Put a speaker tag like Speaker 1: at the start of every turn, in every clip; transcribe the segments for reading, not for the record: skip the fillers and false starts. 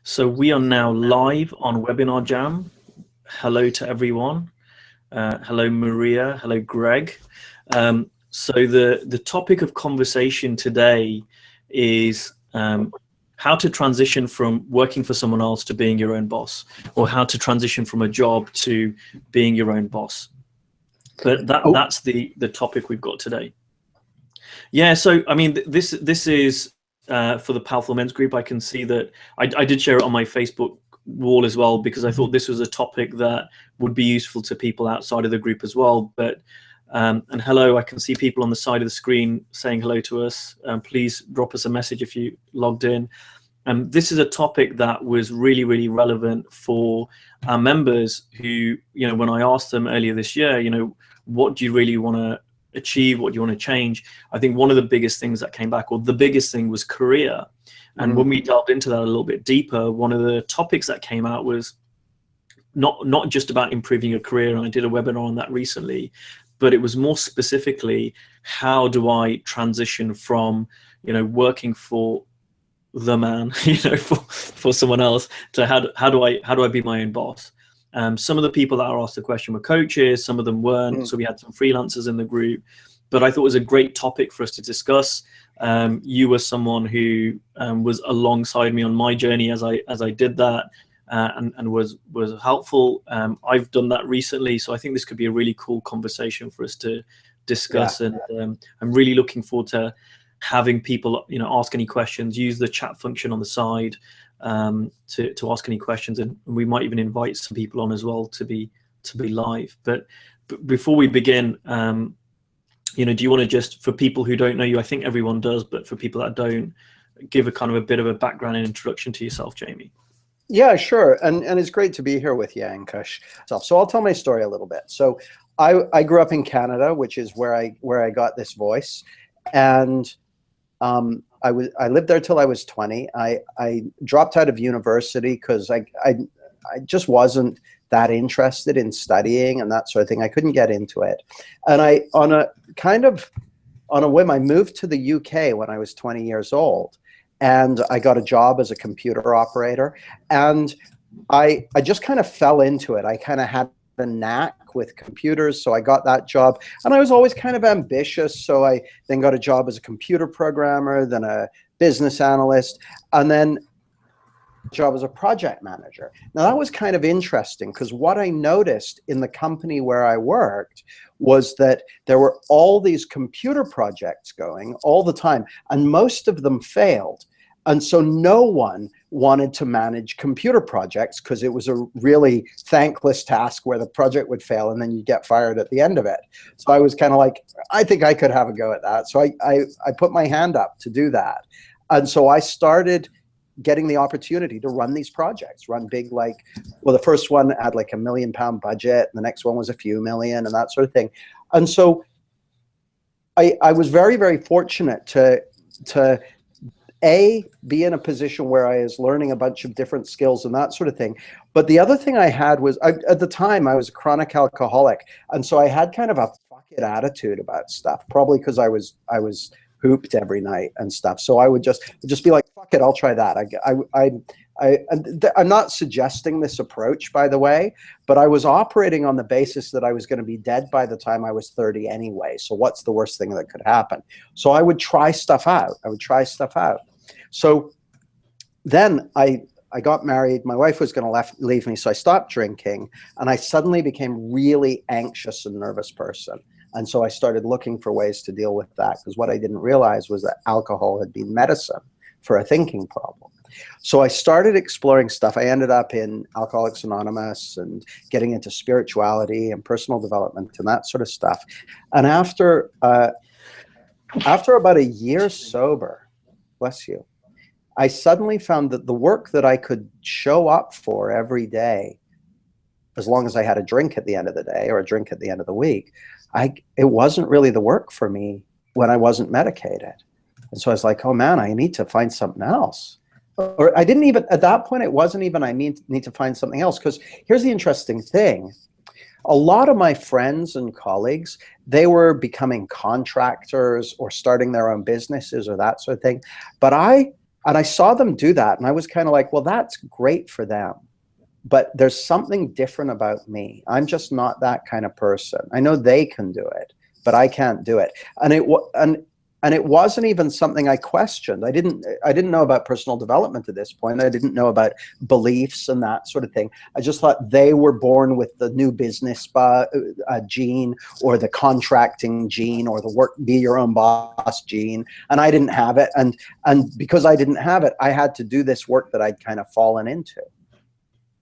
Speaker 1: So we are now live on Webinar Jam. Hello to everyone. Hello, Maria. Hello, Greg. So the topic of conversation today is how to transition from working for someone else to being your own boss, or how to transition from a job to being your own boss. But that's the topic we've got today. Yeah, so I mean, this is for the Powerful Men's group. I can see that I did share it on my Facebook wall as well, because I thought this was a topic that would be useful to people outside of the group as well. But and hello, I can see people on the side of the screen saying hello to us. Please drop us a message if you logged in. This is a topic that was really, really relevant for our members who, you know, when I asked them earlier this year, you know, what do you really want to achieve? What do you want to change? I think one of the biggest things that came back, or the biggest thing, was career. And when we delved into that a little bit deeper, one of the topics that came out was not just about improving your career. And I did a webinar on that recently, but it was more specifically, how do I transition from, you know, working for the man, you know, for someone else, to how do I be my own boss? Some of the people that are asked the question were coaches, some of them weren't. So we had some freelancers in the group, but I thought it was a great topic for us to discuss. You were someone who was alongside me on my journey as I did that, and was helpful. I've done that recently, so I think this could be a really cool conversation for us to discuss. Yeah. And I'm really looking forward to having people, you know, ask any questions. Use the chat function on the side to ask any questions, and we might even invite some people on as well to be live. But before we begin, you know, do you want to just, for people who don't know you, I think everyone does, but for people that don't, give a kind of a bit of a background and introduction to yourself, Jamie?
Speaker 2: Yeah, sure. And it's great to be here with you, Ankush. So I'll tell my story a little bit. So I grew up in Canada, which is where I got this voice, and I lived there till I was 20. I dropped out of university because I just wasn't that interested in studying and that sort of thing. I couldn't get into it. And on a whim, I moved to the UK when I was 20 years old, and I got a job as a computer operator. And I just kind of fell into it. I kind of had a knack with computers, so I got that job. And I was always kind of ambitious, so I then got a job as a computer programmer, then a business analyst, and then a job as a project manager. Now that was kind of interesting, because what I noticed in the company where I worked was that there were all these computer projects going all the time, and most of them failed. And so no one wanted to manage computer projects, because it was a really thankless task where the project would fail and then you get fired at the end of it. So I was kind of like, I think I could have a go at that. So I put my hand up to do that. And so I started getting the opportunity to run these projects, run big, like, well, the first one had like £1 million budget, and the next one was a few million, and that sort of thing. And so I was very, very fortunate to be in a position where I was learning a bunch of different skills and that sort of thing. But the other thing I had was, at the time, I was a chronic alcoholic. And so I had kind of a fuck it attitude about stuff, probably because I was hooped every night and stuff. So I would just be like, fuck it, I'll try that. I'm not suggesting this approach, by the way, but I was operating on the basis that I was going to be dead by the time I was 30 anyway. So what's the worst thing that could happen? So I would try stuff out. So then I got married. My wife was going to leave me, so I stopped drinking, and I suddenly became really anxious and nervous person. And so I started looking for ways to deal with that, because what I didn't realize was that alcohol had been medicine for a thinking problem. So I started exploring stuff. I ended up in Alcoholics Anonymous and getting into spirituality and personal development and that sort of stuff. And after about a year sober, bless you, I suddenly found that the work that I could show up for every day, as long as I had a drink at the end of the day or a drink at the end of the week, it wasn't really the work for me when I wasn't medicated. And so I was like, oh man, I need to find something else. Or I didn't even, at that point, it wasn't even I need to find something else. Because here's the interesting thing. A lot of my friends and colleagues, they were becoming contractors or starting their own businesses or that sort of thing. But I And I saw them do that, and I was kind of like, well, that's great for them, but there's something different about me. I'm just not that kind of person. I know they can do it, but I can't do it. And it wasn't even something I questioned. I didn't know about personal development at this point. I didn't know about beliefs and that sort of thing. I just thought they were born with the new business gene, or the contracting gene, or the be your own boss gene. And I didn't have it. And because I didn't have it, I had to do this work that I'd kind of fallen into.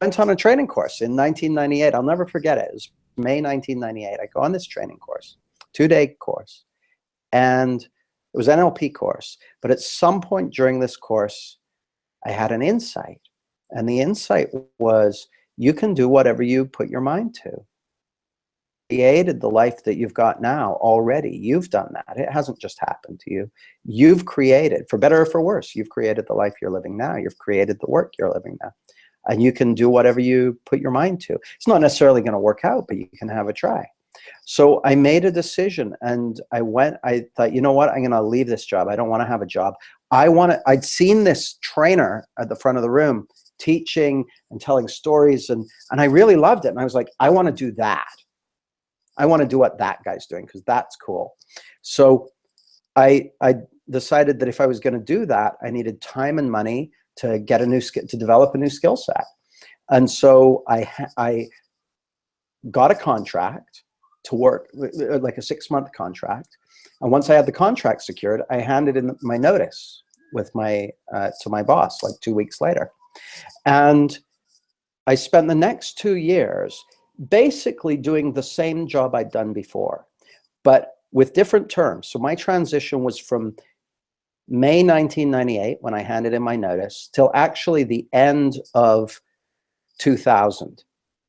Speaker 2: I went on a training course in 1998. I'll never forget it. It was May 1998. I go on this training course, 2-day course. And it was an NLP course, but at some point during this course, I had an insight. And the insight was, you can do whatever you put your mind to. Created the life that you've got now already. You've done that. It hasn't just happened to you. You've created, for better or for worse, you've created the life you're living now. You've created the work you're living now. And you can do whatever you put your mind to. It's not necessarily going to work out, but you can have a try. So I made a decision, and I thought, you know what, I'm going to leave this job. I don't want to have a job. I'd seen this trainer at the front of the room teaching and telling stories, and I really loved it. And I was like, I want to do that. I want to do what that guy's doing, because that's cool. So I decided that if I was going to do that, I needed time and money to get to develop a new skill set. And so I got a contract to work, like a 6-month contract. And once I had the contract secured, I handed in my notice with to my boss, like 2 weeks later. And I spent the next 2 years basically doing the same job I'd done before, but with different terms. So my transition was from May 1998, when I handed in my notice, till actually the end of 2000.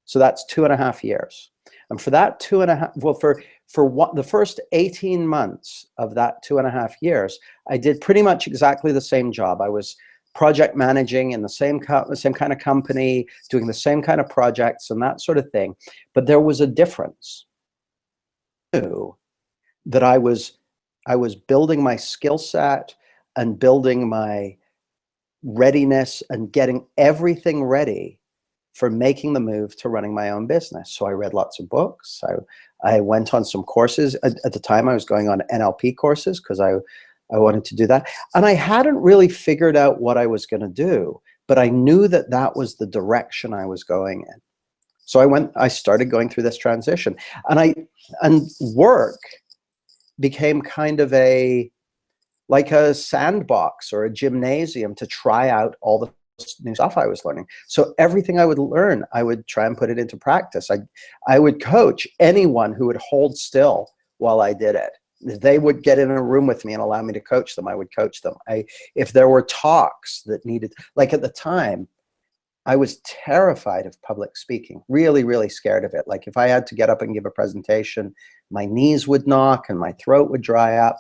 Speaker 2: So that's 2.5 years. And for that the first 18 months of that 2.5 years, I did pretty much exactly the same job. I was project managing in the same kind of company, doing the same kind of projects and that sort of thing. But there was a difference. I knew that I was building my skill set and building my readiness and getting everything ready for making the move to running my own business. So I read lots of books. I went on some courses. At the time, I was going on NLP courses because I wanted to do that. And I hadn't really figured out what I was going to do, but I knew that that was the direction I was going in. So I started going through this transition, and work became kind of like a sandbox or a gymnasium to try out all the new stuff I was learning. So everything I would learn, I would try and put it into practice. I would coach anyone who would hold still while I did it. They would get in a room with me and allow me to coach them. I would coach them. If there were talks that needed, like at the time, I was terrified of public speaking, really, really scared of it. Like if I had to get up and give a presentation, my knees would knock and my throat would dry up.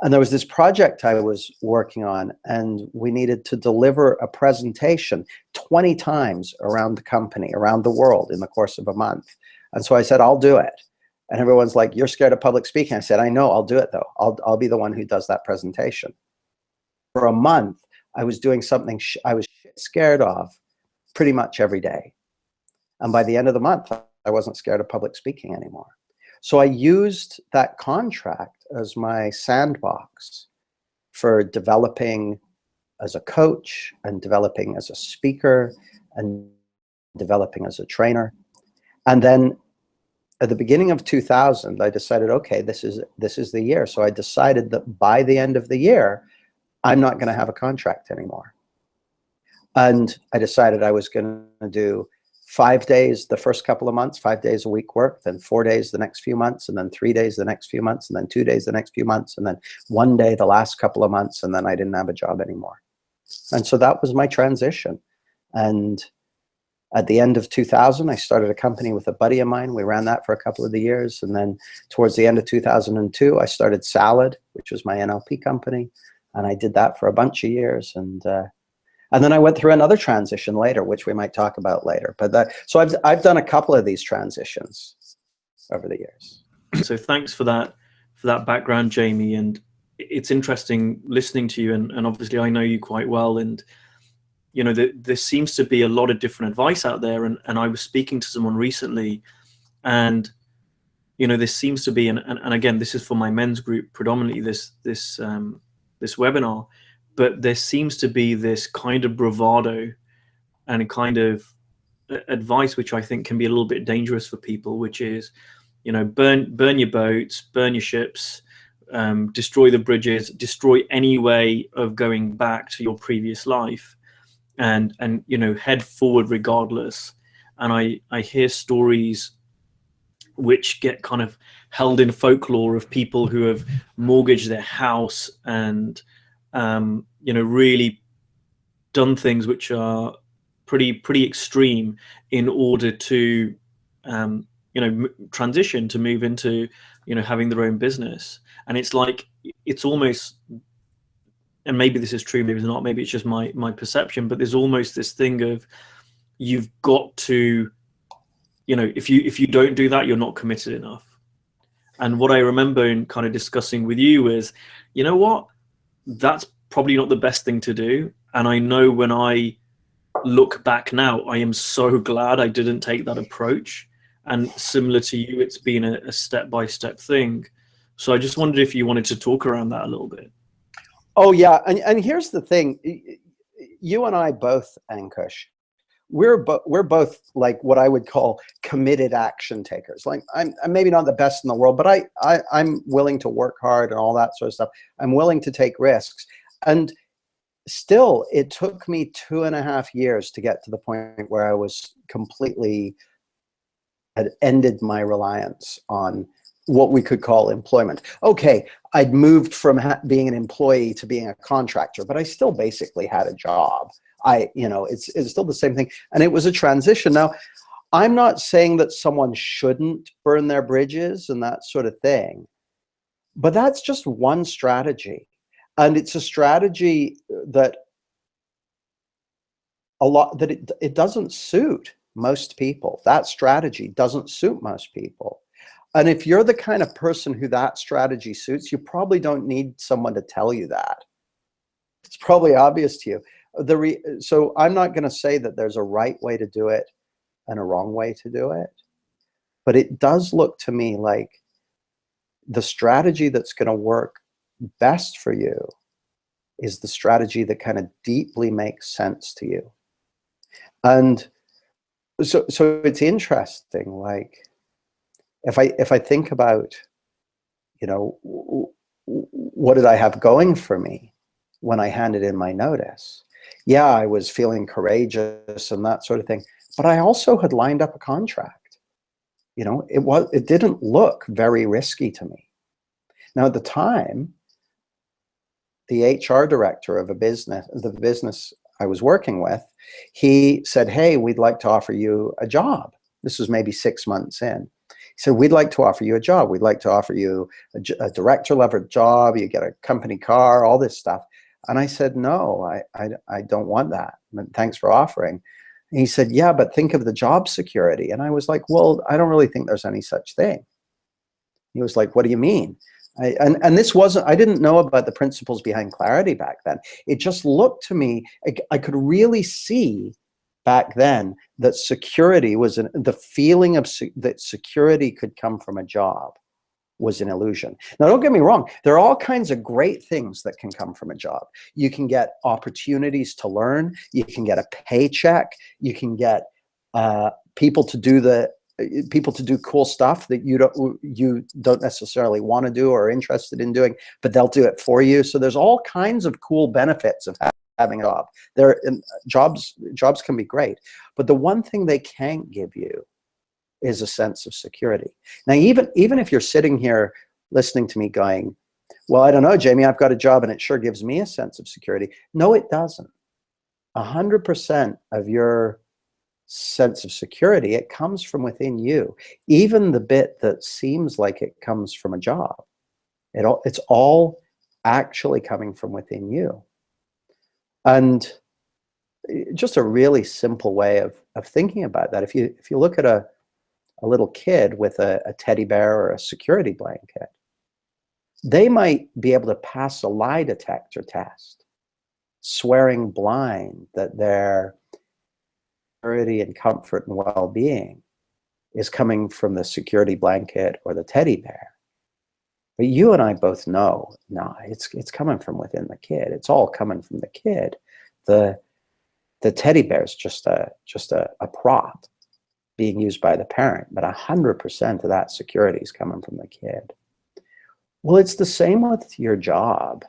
Speaker 2: And there was this project I was working on, and we needed to deliver a presentation 20 times around the company, around the world in the course of a month. And so I said, I'll do it. And everyone's like, you're scared of public speaking. I said, I know, I'll do it though. I'll be the one who does that presentation. For a month, I was doing something I was scared of pretty much every day. And by the end of the month, I wasn't scared of public speaking anymore. So I used that contract as my sandbox for developing as a coach and developing as a speaker and developing as a trainer. And then at the beginning of 2000, I decided, okay, this is the year. So I decided that by the end of the year, I'm not going to have a contract anymore. And I decided I was going to do 5 days the first couple of months, 5 days a week work, then 4 days the next few months, and then 3 days the next few months, and then 2 days the next few months, and then 1 day the last couple of months, and then I didn't have a job anymore. And so that was my transition. And at the end of 2000, I started a company with a buddy of mine. We ran that for a couple of the years. And then towards the end of 2002, I started Salad, which was my NLP company. And I did that for a bunch of years. And then I went through another transition later, which we might talk about later. But so I've done a couple of these transitions over the years.
Speaker 1: So thanks for that background, Jamie. And it's interesting listening to you, and obviously I know you quite well, and you know, there seems to be a lot of different advice out there, and I was speaking to someone recently, and you know, there seems to be, and again, this is for my men's group predominantly, this webinar, but there seems to be this kind of bravado and a kind of advice which I think can be a little bit dangerous for people, which is, you know, burn your boats, burn your ships, destroy the bridges, destroy any way of going back to your previous life, and you know, head forward regardless. And I hear stories which get kind of held in folklore of people who have mortgaged their house and you know, really done things which are pretty extreme in order to you know, transition to move into, you know, having their own business. And it's like, it's almost, and maybe this is true, maybe it's not, maybe it's just my perception, but there's almost this thing of, you've got to, you know, if you don't do that, you're not committed enough. And what I remember in kind of discussing with you is, you know what, that's probably not the best thing to do. And I know when I look back now, I am so glad I didn't take that approach. And similar to you, it's been a step-by-step thing. So I just wondered if you wanted to talk around that a little bit.
Speaker 2: Oh yeah, and here's the thing, you and I both, Ankush, we're both like what I would call committed action takers. Like I'm maybe not the best in the world, but I'm willing to work hard and all that sort of stuff. I'm willing to take risks. And still, it took me 2.5 years to get to the point where I was completely, had ended my reliance on what we could call employment. Okay, I'd moved from being an employee to being a contractor, but I still basically had a job. You know, it's still the same thing. And it was a transition. Now, I'm not saying that someone shouldn't burn their bridges and that sort of thing, but that's just one strategy. And it's a strategy that it doesn't suit most people. That strategy doesn't suit most people. And if you're the kind of person who that strategy suits, you probably don't need someone to tell you that. It's probably obvious to you. So I'm not going to say that there's a right way to do it and a wrong way to do it. But it does look to me like the strategy that's going to work best for you is the strategy that kind of deeply makes sense to you. And so it's interesting, like if I think about, you know, what did I have going for me when I handed in my notice? Yeah, I was feeling courageous and that sort of thing, but I also had lined up a contract. You know, it didn't look very risky to me. Now at the time, the HR director of the business I was working with, he said, "Hey, we'd like to offer you a job." This was maybe 6 months in. He said, "We'd like to offer you a job. We'd like to offer you a director level job. You get a company car, all this stuff." And I said, "No, I don't want that. Thanks for offering." And he said, "Yeah, but think of the job security." And I was like, "Well, I don't really think there's any such thing." He was like, "What do you mean?" And this wasn't, I didn't know about the principles behind clarity back then. It just looked to me, I could really see back then that security was the feeling of that security could come from a job was an illusion. Now, don't get me wrong. There are all kinds of great things that can come from a job. You can get opportunities to learn. You can get a paycheck. You can get people to do cool stuff that you don't necessarily want to do or are interested in doing, but they'll do it for you. So there's all kinds of cool benefits of having a job. Jobs can be great, but the one thing they can't give you is a sense of security. Now, even if you're sitting here listening to me going, "Well, I don't know, Jamie, I've got a job and it sure gives me a sense of security." No, it doesn't. 100% of your sense of security, it comes from within you. Even the bit that seems like it comes from a job, it's all actually coming from within you. And just a really simple way of thinking about that. If you look at a little kid with a teddy bear or a security blanket, They might be able to pass a lie detector test, swearing blind that their security and comfort and well-being is coming from the security blanket or the teddy bear. But you and I both know, no, it's coming from within the kid. It's all coming from the kid. The teddy bear is just a prop being used by the parent, but 100% of that security is coming from the kid. Well, it's the same with your job.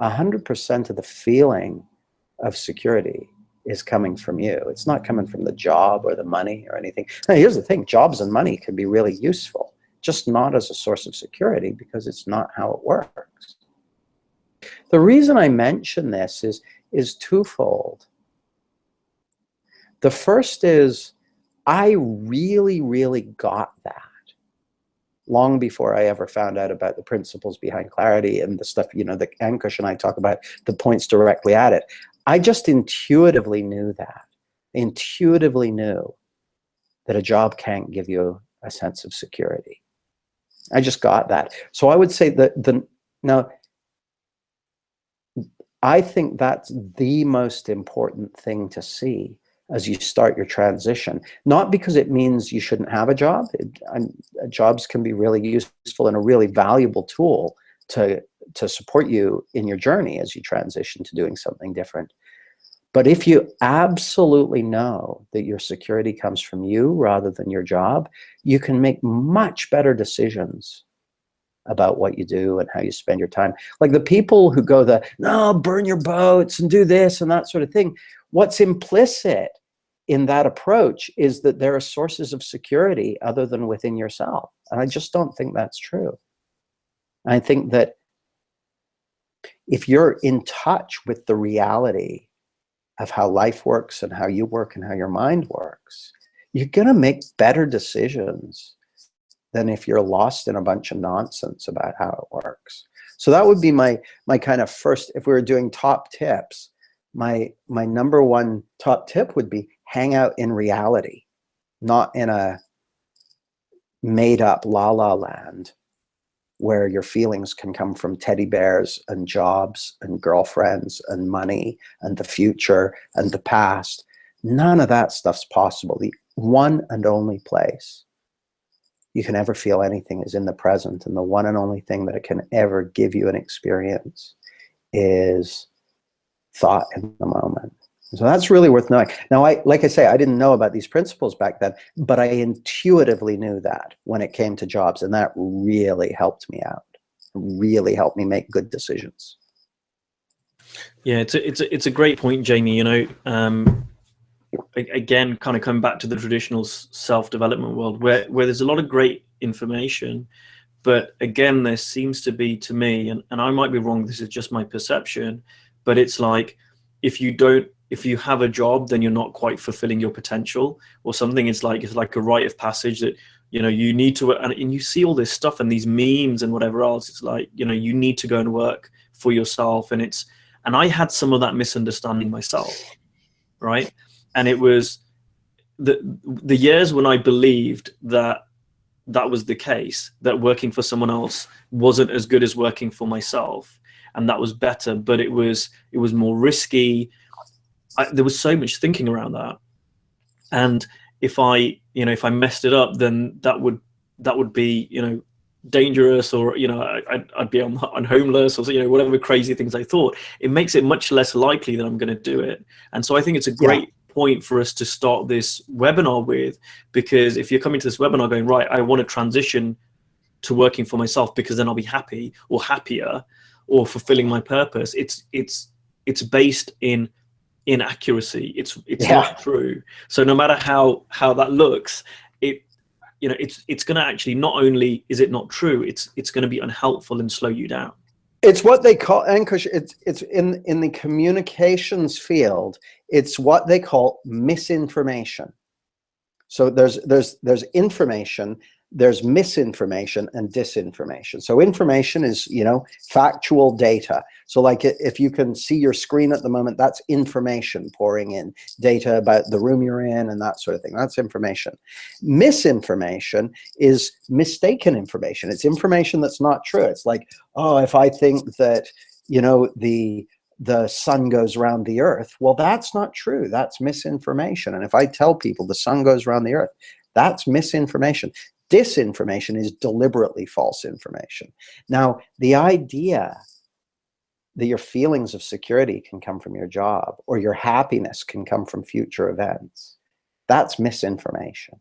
Speaker 2: 100% of the feeling of security is coming from you. It's not coming from the job or the money or anything. Now, here's the thing, jobs and money can be really useful, just not as a source of security, because it's not how it works. The reason I mention this is twofold. The first is, I really, really got that long before I ever found out about the principles behind clarity and the stuff, you know, that Ankush and I talk about, the points directly at it. I just intuitively knew that. Intuitively knew that a job can't give you a sense of security. I just got that. So I would say that now, I think that's the most important thing to see as you start your transition. Not because it means you shouldn't have a job. Jobs can be really useful and a really valuable tool to support you in your journey as you transition to doing something different. But if you absolutely know that your security comes from you rather than your job, you can make much better decisions about what you do and how you spend your time. Like the people who go no, burn your boats and do this and that sort of thing. What's implicit in that approach is that there are sources of security other than within yourself. And I just don't think that's true. I think that if you're in touch with the reality of how life works and how you work and how your mind works, you're going to make better decisions than if you're lost in a bunch of nonsense about how it works. So that would be my kind of first, if we were doing top tips, my number one top tip would be hang out in reality, not in a made up la la land where your feelings can come from teddy bears and jobs and girlfriends and money and the future and the past. None of that stuff's possible. The one and only place you can ever feel anything is in the present, and the one and only thing that it can ever give you an experience is thought in the moment. So that's really worth knowing. Now, like I say, I didn't know about these principles back then, but I intuitively knew that when it came to jobs, and that really helped me out. Really helped me make good decisions.
Speaker 1: Yeah, it's a great point, Jamie. You know, again, kind of coming back to the traditional self-development world, where there's a lot of great information, but again, there seems to be, to me, and I might be wrong, this is just my perception, but it's like if you have a job, then you're not quite fulfilling your potential or something. It's like a rite of passage that, you know, you need to, and you see all this stuff and these memes and whatever else. It's like, you know, you need to go and work for yourself. And I had some of that misunderstanding myself, right? And it was the years when I believed that was the case, that working for someone else wasn't as good as working for myself, and that was better, but it was more risky. There was so much thinking around that, and if I messed it up, then that would be, you know, dangerous, or, you know, I'd be on homeless, or, you know, whatever crazy things I thought. It makes it much less likely that I'm going to do it. And so I think it's a great point for us to start this webinar with, because if you're coming to this webinar going, right, I want to transition to working for myself because then I'll be happy or happier or fulfilling my purpose, it's based in inaccuracy. It's not true. So no matter how that looks, it's going to actually, not only is it not true, it's going to be unhelpful and slow you down.
Speaker 2: It's what they call, Ankush, it's in the communications field, it's what they call misinformation. So there's information there's misinformation and disinformation. So information is, you know, factual data. So like if you can see your screen at the moment, that's information pouring in, data about the room you're in and that sort of thing. That's information. Misinformation is mistaken information. It's information that's not true. It's like, oh, if I think that, you know, the sun goes around the earth, well, that's not true. That's misinformation. And if I tell people the sun goes around the earth, that's misinformation. Disinformation is deliberately false information. Now, the idea that your feelings of security can come from your job or your happiness can come from future events, that's misinformation.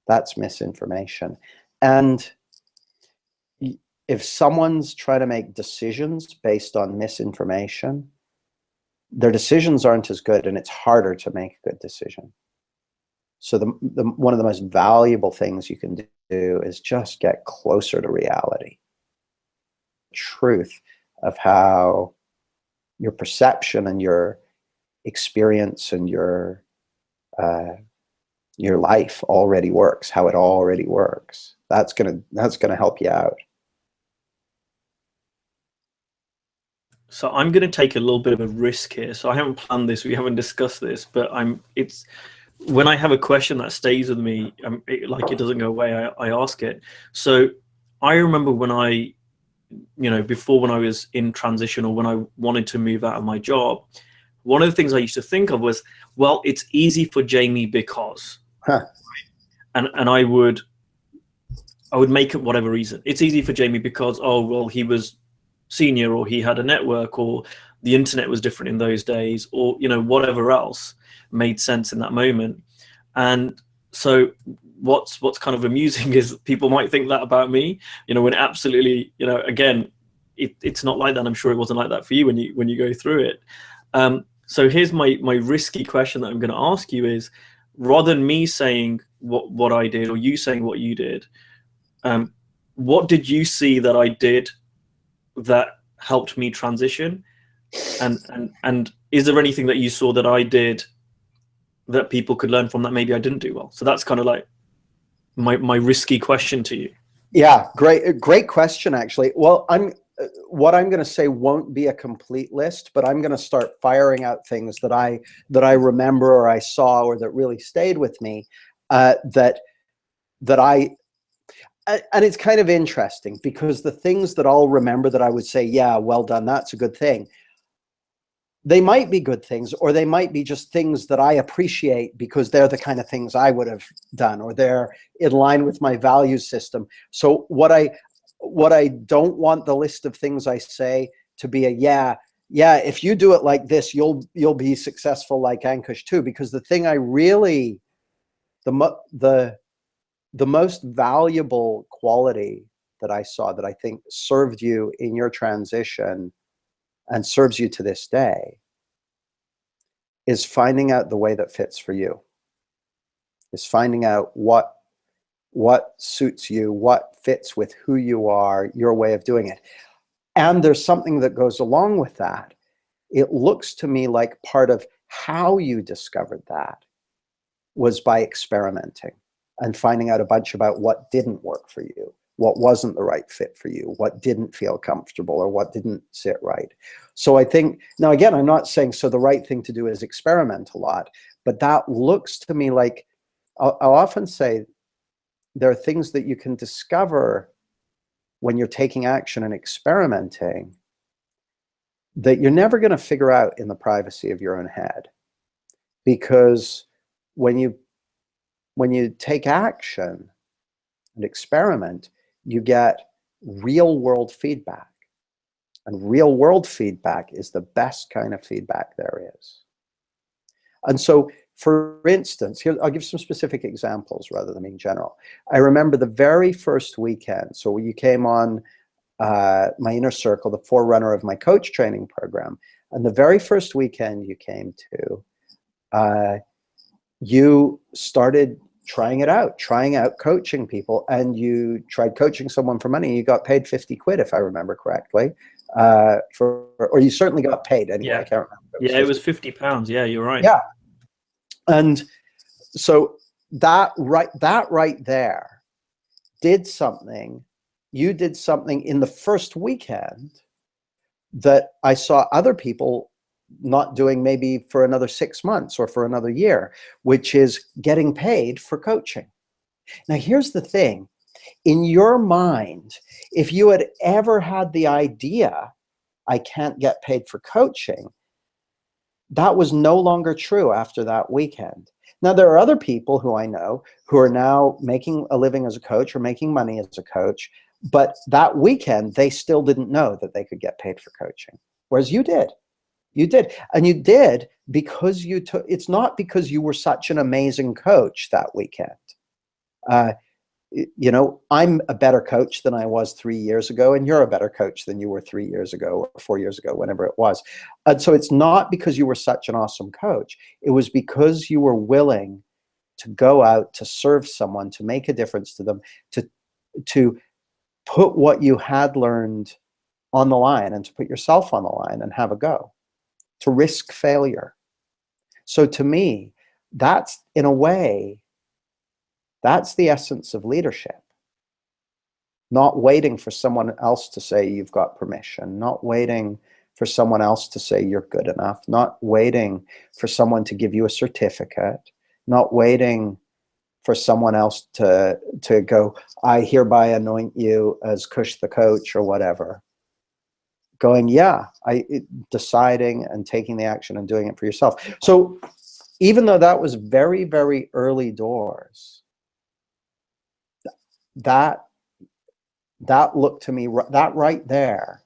Speaker 2: That's misinformation. And if someone's trying to make decisions based on misinformation, their decisions aren't as good, and it's harder to make a good decision. So one of the most valuable things you can do is just get closer to reality. Truth of how your perception and your experience and your life already works, how it already works. That's gonna help you out.
Speaker 1: So I'm going to take a little bit of a risk here. So I haven't planned this, we haven't discussed this, but it's when I have a question that stays with me, like it doesn't go away, I ask it. So I remember when before, when I was in transition or when I wanted to move out of my job, one of the things I used to think of was, well, it's easy for Jamie because, and I would make it whatever reason. It's easy for Jamie because, oh, well, he was senior, or he had a network, or the internet was different in those days, or, you know, whatever else made sense in that moment. And so what's kind of amusing is people might think that about me, you know, when absolutely, you know, again, it's not like that. I'm sure it wasn't like that for you when you go through it. So here's my risky question that I'm going to ask you is, rather than me saying what I did or you saying what you did, what did you see that I did that helped me transition? And is there anything that you saw that I did that people could learn from that maybe I didn't do well? So that's kind of like my risky question to you. Yeah,
Speaker 2: great question, actually. Well, what I'm going to say won't be a complete list, but I'm going to start firing out things that I remember or I saw or that really stayed with me, that I. And it's kind of interesting because the things that I'll remember that I would say, yeah, well done, that's a good thing, they might be good things, or they might be just things that I appreciate because they're the kind of things I would have done, or they're in line with my value system. So what I don't want the list of things I say to be a yeah, if you do it like this, you'll be successful like Ankush too. Because the thing I really, the most valuable quality that I saw that I think served you in your transition and serves you to this day is finding out the way that fits for you. Is finding out what suits you, what fits with who you are, your way of doing it. And there's something that goes along with that. It looks to me like part of how you discovered that was by experimenting and finding out a bunch about what didn't work for you, what wasn't the right fit for you, what didn't feel comfortable, or what didn't sit right. So I think, now again, I'm not saying so the right thing to do is experiment a lot, but that looks to me like, I'll often say there are things that you can discover when you're taking action and experimenting that you're never going to figure out in the privacy of your own head. Because when you take action and experiment, you get real world feedback. And real world feedback is the best kind of feedback there is. And so, for instance, here, I'll give some specific examples rather than being general. I remember the very first weekend, so you came on my inner circle, the forerunner of my coach training program. And the very first weekend you came to, you started trying out coaching people, and you tried coaching someone for money. You got paid 50 quid, if I remember correctly, or you certainly got paid anyway.
Speaker 1: Yeah.
Speaker 2: I can't remember.
Speaker 1: It was £50. Yeah, you're right.
Speaker 2: Yeah. And so that right there did something, in the first weekend that I saw other people not doing maybe for another 6 months or for another year, which is getting paid for coaching. Now, here's the thing. In your mind, if you had ever had the idea, I can't get paid for coaching, that was no longer true after that weekend. Now, there are other people who I know who are now making a living as a coach or making money as a coach, but that weekend, they still didn't know that they could get paid for coaching. Whereas you did. You did. And you did because you took, it's not because you were such an amazing coach that weekend. You know, I'm a better coach than I was 3 years ago, and you're a better coach than you were 3 years ago or 4 years ago, whenever it was. And so it's not because you were such an awesome coach. It was because you were willing to go out to serve someone, to make a difference to them, to put what you had learned on the line and to put yourself on the line and have a go, to risk failure. So to me, that's, in a way, that's the essence of leadership. Not waiting for someone else to say you've got permission, not waiting for someone else to say you're good enough, not waiting for someone to give you a certificate, not waiting for someone else to go, I hereby anoint you as Kush the coach or whatever. Going, yeah, deciding and taking the action and doing it for yourself. So even though that was very, very early doors, that looked to me, that right there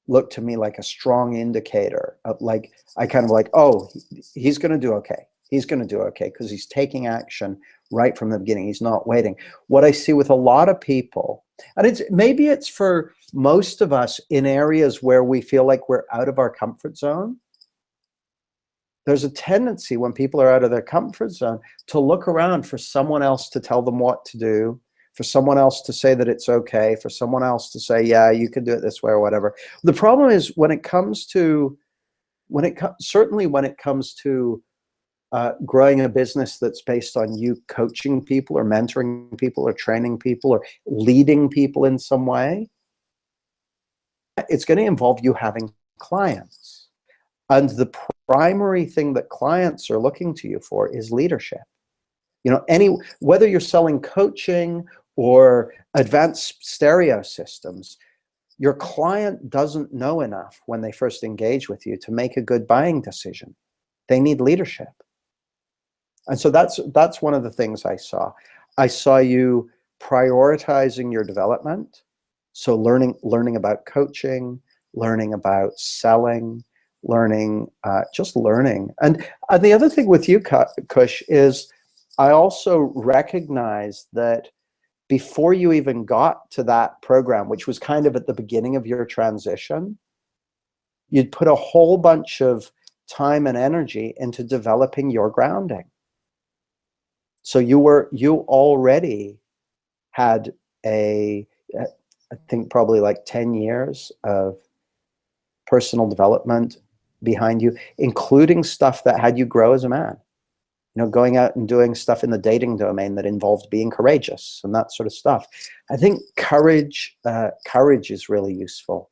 Speaker 2: looked to me like a strong indicator of, like, I kind of like, oh, he's going to do okay. He's going to do okay because he's taking action right from the beginning. He's not waiting. What I see with a lot of people, and maybe it's for most of us in areas where we feel like we're out of our comfort zone. There's a tendency when people are out of their comfort zone to look around for someone else to tell them what to do, for someone else to say that it's okay, for someone else to say, yeah, you can do it this way or whatever. The problem is when it comes to, certainly when it comes to growing a business that's based on you coaching people or mentoring people or training people or leading people in some way, it's going to involve you having clients. And the primary thing that clients are looking to you for is leadership. You know, whether you're selling coaching or advanced stereo systems, your client doesn't know enough when they first engage with you to make a good buying decision. They need leadership. And so that's one of the things I saw. I saw you prioritizing your development. So learning about coaching, learning about selling, just learning. And the other thing with you, Kush, is I also recognized that before you even got to that program, which was kind of at the beginning of your transition, you'd put a whole bunch of time and energy into developing your grounding. So you already had I think probably like 10 years of personal development behind you, including stuff that had you grow as a man. You know, going out and doing stuff in the dating domain that involved being courageous and that sort of stuff. I think courage is really useful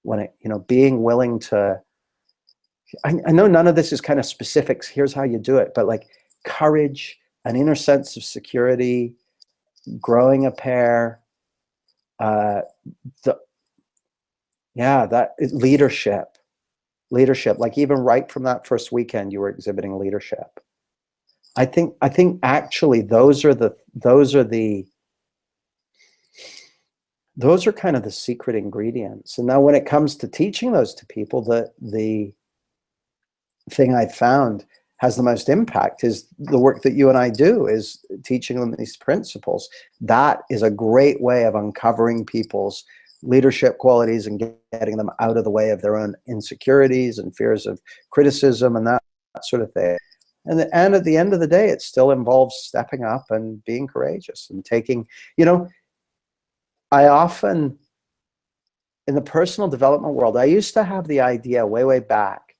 Speaker 2: when it, you know, being willing to, I know none of this is kind of specifics, here's how you do it, but like courage, an inner sense of security, growing a pair, leadership, like even right from that first weekend, you were exhibiting leadership. I think actually those are kind of the secret ingredients. And now when it comes to teaching those to people, the thing I found has the most impact is the work that you and I do, is teaching them these principles. That is a great way of uncovering people's leadership qualities and getting them out of the way of their own insecurities and fears of criticism and that sort of thing. And at the end of the day, it still involves stepping up and being courageous and taking, you know, I often, in the personal development world, I used to have the idea way back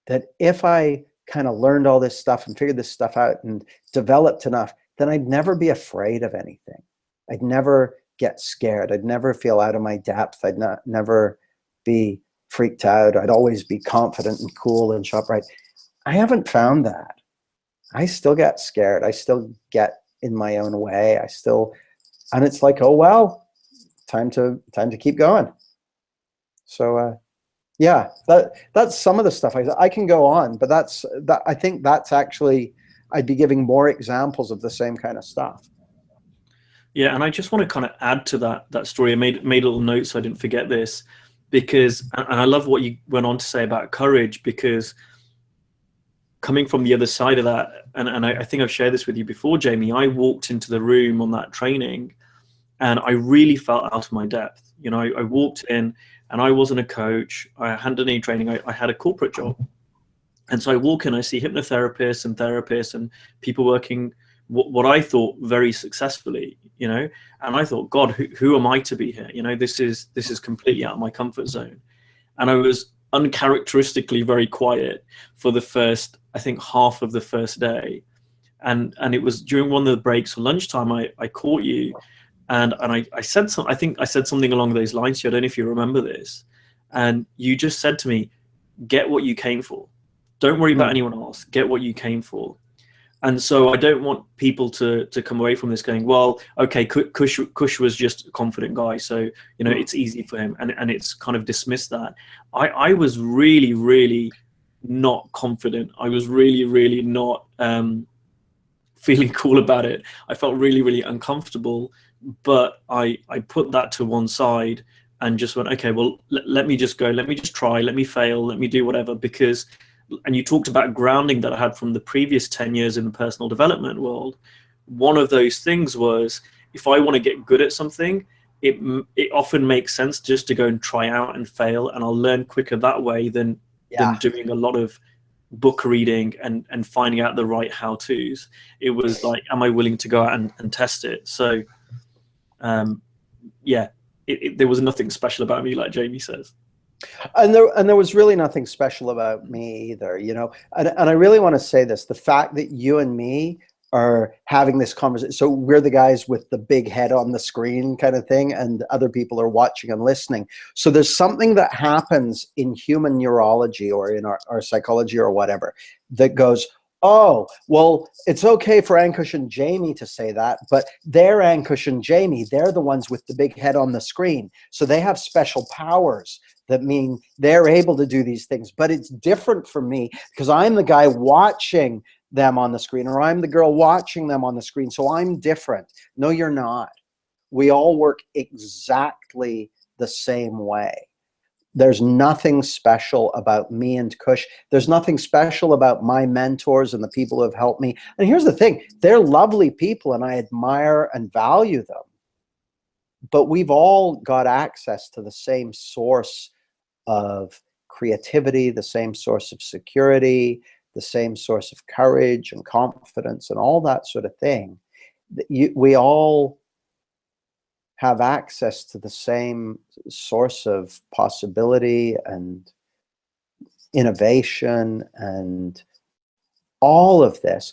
Speaker 2: that if I kind of learned all this stuff and figured this stuff out and developed enough, then I'd never be afraid of anything. I'd never get scared. I'd never feel out of my depth. I'd never be freaked out. I'd always be confident and cool and upright. I haven't found that. I still get scared. I still get in my own way. And it's like, oh, well, time to keep going. So, yeah, that's some of the stuff. I can go on, but I think that's actually, I'd be giving more examples of the same kind of stuff.
Speaker 1: Yeah, and I just want to kind of add to that story. I made a little note so I didn't forget this, because, and I love what you went on to say about courage, because coming from the other side of that, and I think I've shared this with you before, Jamie, I walked into the room on that training and I really felt out of my depth. You know, I walked in and I wasn't a coach. I hadn't done any training. I had a corporate job. And so I walk in, I see hypnotherapists and therapists and people working what I thought very successfully, you know, and I thought, God, who am I to be here? You know, this is completely out of my comfort zone. And I was uncharacteristically very quiet for the first, I think, half of the first day. And it was during one of the breaks for lunchtime, I caught you and I said something, I think I said something along those lines to you. I don't know if you remember this. And you just said to me, get what you came for. Don't worry about anyone else. Get what you came for. And so I don't want people to come away from this going, well, okay, Kush was just a confident guy, so, you know, it's easy for him, and it's kind of dismissed that. I was really, really not confident. I was really, really not feeling cool about it. I felt really, really uncomfortable, but I put that to one side and just went, okay, well, let me just go. Let me just try. Let me fail. Let me do whatever, because... And you talked about grounding that I had from the previous 10 years in the personal development world. One of those things was, if I want to get good at something, it often makes sense just to go and try out and fail, and I'll learn quicker that way than doing a lot of book reading and finding out the right how-tos. It was like, am I willing to go out and test it? So, yeah, there was nothing special about me, like Jamie says.
Speaker 2: And there was really nothing special about me either, you know. And I really want to say this: the fact that you and me are having this conversation, so we're the guys with the big head on the screen kind of thing, and other people are watching and listening. So there's something that happens in human neurology or in our psychology or whatever that goes, oh, well, it's okay for Ankush and Jamie to say that, but they're Ankush and Jamie. They're the ones with the big head on the screen. So they have special powers that mean they're able to do these things. But it's different for me because I'm the guy watching them on the screen, or I'm the girl watching them on the screen. So I'm different. No, you're not. We all work exactly the same way. There's nothing special about me and Kush. There's nothing special about my mentors and the people who have helped me. And here's the thing, they're lovely people and I admire and value them. But we've all got access to the same source of creativity, the same source of security, the same source of courage and confidence and all that sort of thing. We all have access to the same source of possibility and innovation and all of this.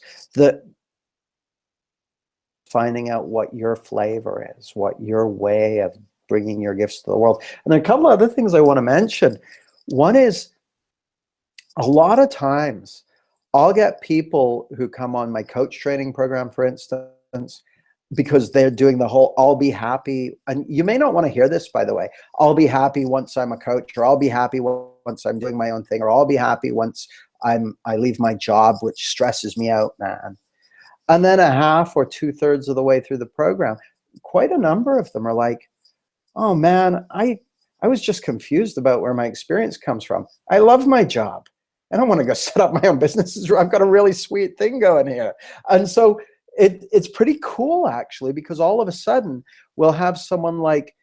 Speaker 2: Finding out what your flavor is, what your way of bringing your gifts to the world. And there are a couple of other things I want to mention. One is, a lot of times I'll get people who come on my coach training program, for instance, because they're doing the whole, I'll be happy. And you may not want to hear this, by the way. I'll be happy once I'm a coach, or I'll be happy once I'm doing my own thing, or I'll be happy once I leave my job, which stresses me out, man. And then a half or 2/3 of the way through the program, quite a number of them are like, oh man, I was just confused about where my experience comes from. I love my job. I don't want to go set up my own businesses. I've got a really sweet thing going here. And so it's pretty cool, actually, because all of a sudden we'll have someone like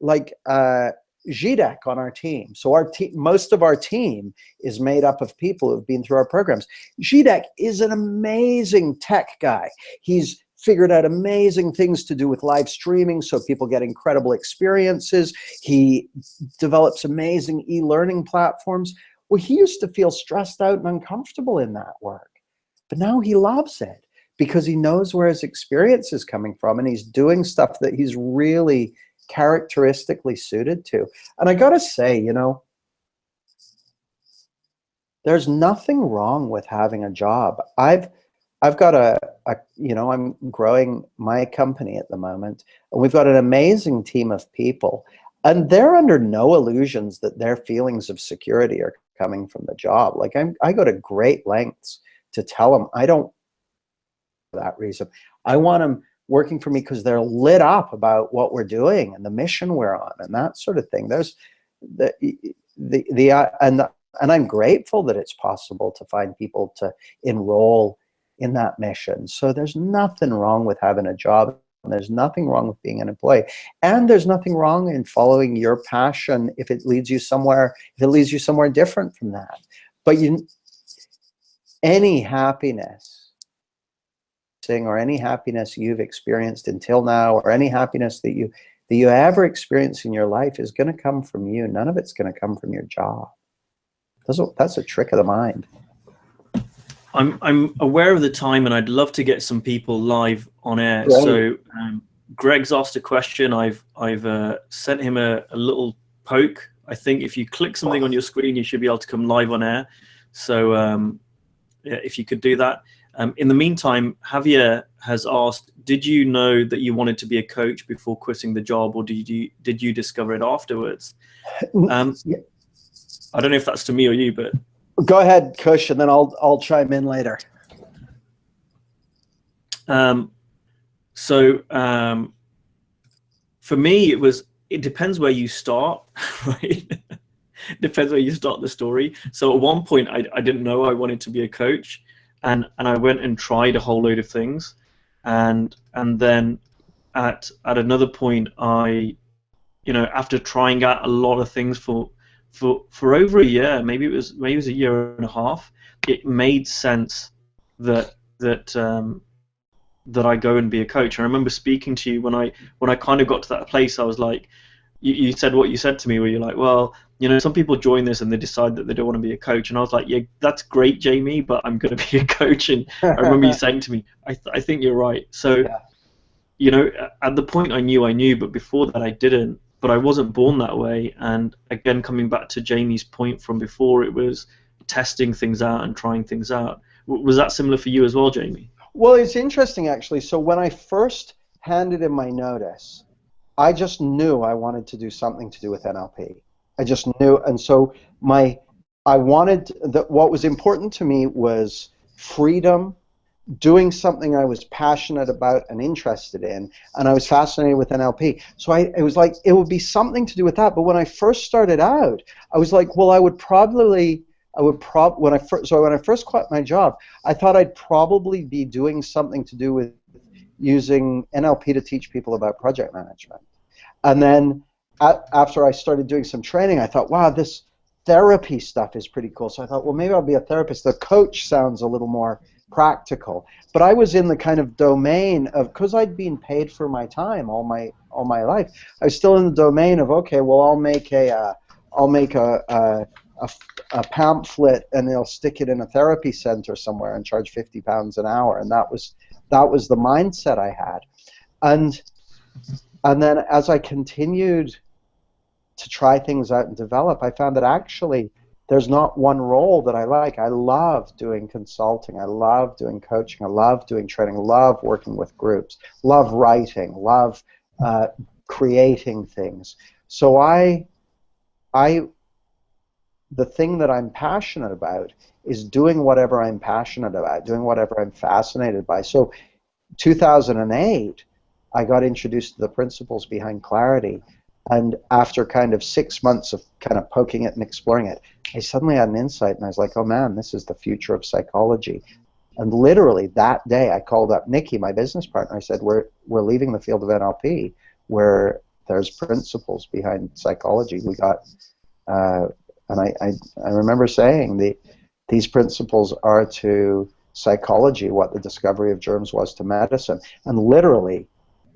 Speaker 2: Zhidek on our team. So our team, most of our team is made up of people who've been through our programs. Zhidek is an amazing tech guy. He's figured out amazing things to do with live streaming so people get incredible experiences. He develops amazing e-learning platforms. Well, he used to feel stressed out and uncomfortable in that work, but now he loves it because he knows where his experience is coming from, and he's doing stuff that he's really characteristically suited to. And I gotta say, you know, there's nothing wrong with having a job. I've got a you know, I'm growing my company at the moment, and we've got an amazing team of people, and they're under no illusions that their feelings of security are coming from the job. Like I go to great lengths to tell them I don't, for that reason. I want them working for me because they're lit up about what we're doing and the mission we're on and that sort of thing. There's and I'm grateful that it's possible to find people to enroll in that mission. So there's nothing wrong with having a job, and there's nothing wrong with being an employee, and there's nothing wrong in following your passion if it leads you somewhere, different from that. But any happiness or any happiness you've experienced until now, or any happiness that you ever experience in your life, is going to come from you. None of it's going to come from your job. That's a trick of the mind.
Speaker 1: I'm aware of the time, and I'd love to get some people live on air.
Speaker 2: Right.
Speaker 1: So Greg's asked a question. I've sent him a little poke. I think if you click something on your screen, you should be able to come live on air. So yeah, if you could do that. In the meantime, Javier has asked, did you know that you wanted to be a coach before quitting the job, or did you discover it afterwards?
Speaker 2: Yeah.
Speaker 1: I don't know if that's to me or you, but
Speaker 2: go ahead, Kush, and then I'll chime in later.
Speaker 1: For me, it depends where you start, right? Depends where you start the story. So at one point, I didn't know I wanted to be a coach, and I went and tried a whole load of things, and then at another point, after trying out a lot of things for over a year, maybe it was a year and a half, it made sense that I go and be a coach. I remember speaking to you when I kind of got to that place. I was like, you said what you said to me, where you're like, well, some people join this and they decide that they don't want to be a coach, and I was like, yeah, that's great, Jamie, but I'm going to be a coach. And I remember you saying to me, I think you're right. So, yeah. At the point I knew, but before that I didn't. But I wasn't born that way. And again, coming back to Jamie's point from before, it was testing things out and trying things out. Was that similar for you as well, Jamie?
Speaker 2: Well, it's interesting, actually. So when I first handed in my notice, I just knew I wanted to do something to do with NLP. I just knew. And so what was important to me was freedom, doing something I was passionate about and interested in, and I was fascinated with NLP. So it was like it would be something to do with that. But when I first started out, I was like, well, when I first quit my job, I thought I'd probably be doing something to do with using NLP to teach people about project management. And then after I started doing some training, I thought, wow, this therapy stuff is pretty cool. So I thought, well, maybe I'll be a therapist. The coach sounds a little more practical. But I was in the kind of domain of, because I'd been paid for my time all my life, I was still in the domain of, okay, well, I'll make a pamphlet and they'll stick it in a therapy center somewhere and charge £50 an hour. And that was the mindset I had. And then as I continued to try things out and develop, I found that actually there's not one role that I like. I love doing consulting. I love doing coaching. I love doing training. Love working with groups. Love writing. Love creating things. So the thing that I'm passionate about is doing whatever I'm passionate about, doing whatever I'm fascinated by. So 2008, I got introduced to the principles behind clarity. And after kind of 6 months of kind of poking it and exploring it, I suddenly had an insight, and I was like, oh man, this is the future of psychology. And literally that day, I called up Nikki, my business partner. I said, we're leaving the field of NLP, where there's principles behind psychology. We got, and I remember saying these principles are to psychology what the discovery of germs was to medicine. And literally,